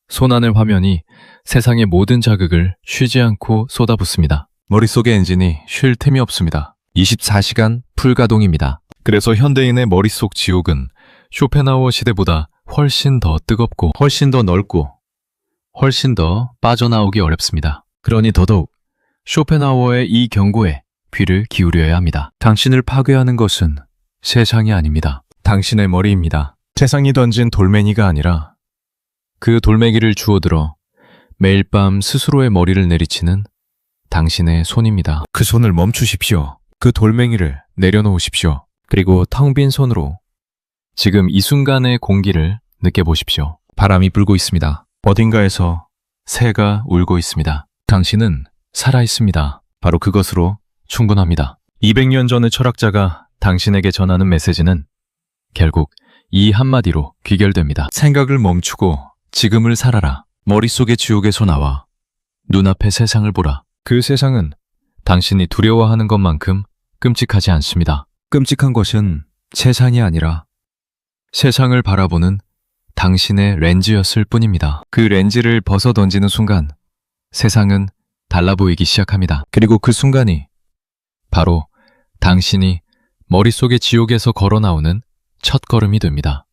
손안의 화면이 세상의 모든 자극을 쉬지 않고 쏟아붓습니다. 머릿속의 엔진이 쉴 틈이 없습니다. 24시간 풀가동입니다. 그래서 현대인의 머릿속 지옥은 쇼펜하우어 시대보다 훨씬 더 뜨겁고 훨씬 더 넓고 훨씬 더 빠져나오기 어렵습니다. 그러니 더더욱 쇼펜하우어의 이 경고에 귀를 기울여야 합니다. 당신을 파괴하는 것은 세상이 아닙니다. 당신의 머리입니다. 세상이 던진 돌멩이가 아니라 그 돌멩이를 주워들어 매일 밤 스스로의 머리를 내리치는 당신의 손입니다. 그 손을 멈추십시오. 그 돌멩이를 내려놓으십시오. 그리고 텅 빈 손으로 지금 이 순간의 공기를 느껴보십시오. 바람이 불고 있습니다. 어딘가에서 새가 울고 있습니다. 당신은 살아있습니다. 바로 그것으로 충분합니다. 200년 전의 철학자가 당신에게 전하는 메시지는 결국 이 한마디로 귀결됩니다. 생각을 멈추고 지금을 살아라. 머릿속의 지옥에서 나와 눈앞의 세상을 보라. 그 세상은 당신이 두려워하는 것만큼 끔찍하지 않습니다. 끔찍한 것은 세상이 아니라 세상을 바라보는 당신의 렌즈였을 뿐입니다. 그 렌즈를 벗어 던지는 순간 세상은 달라 보이기 시작합니다. 그리고 그 순간이 바로 당신이 머릿속의 지옥에서 걸어 나오는 첫걸음이 됩니다.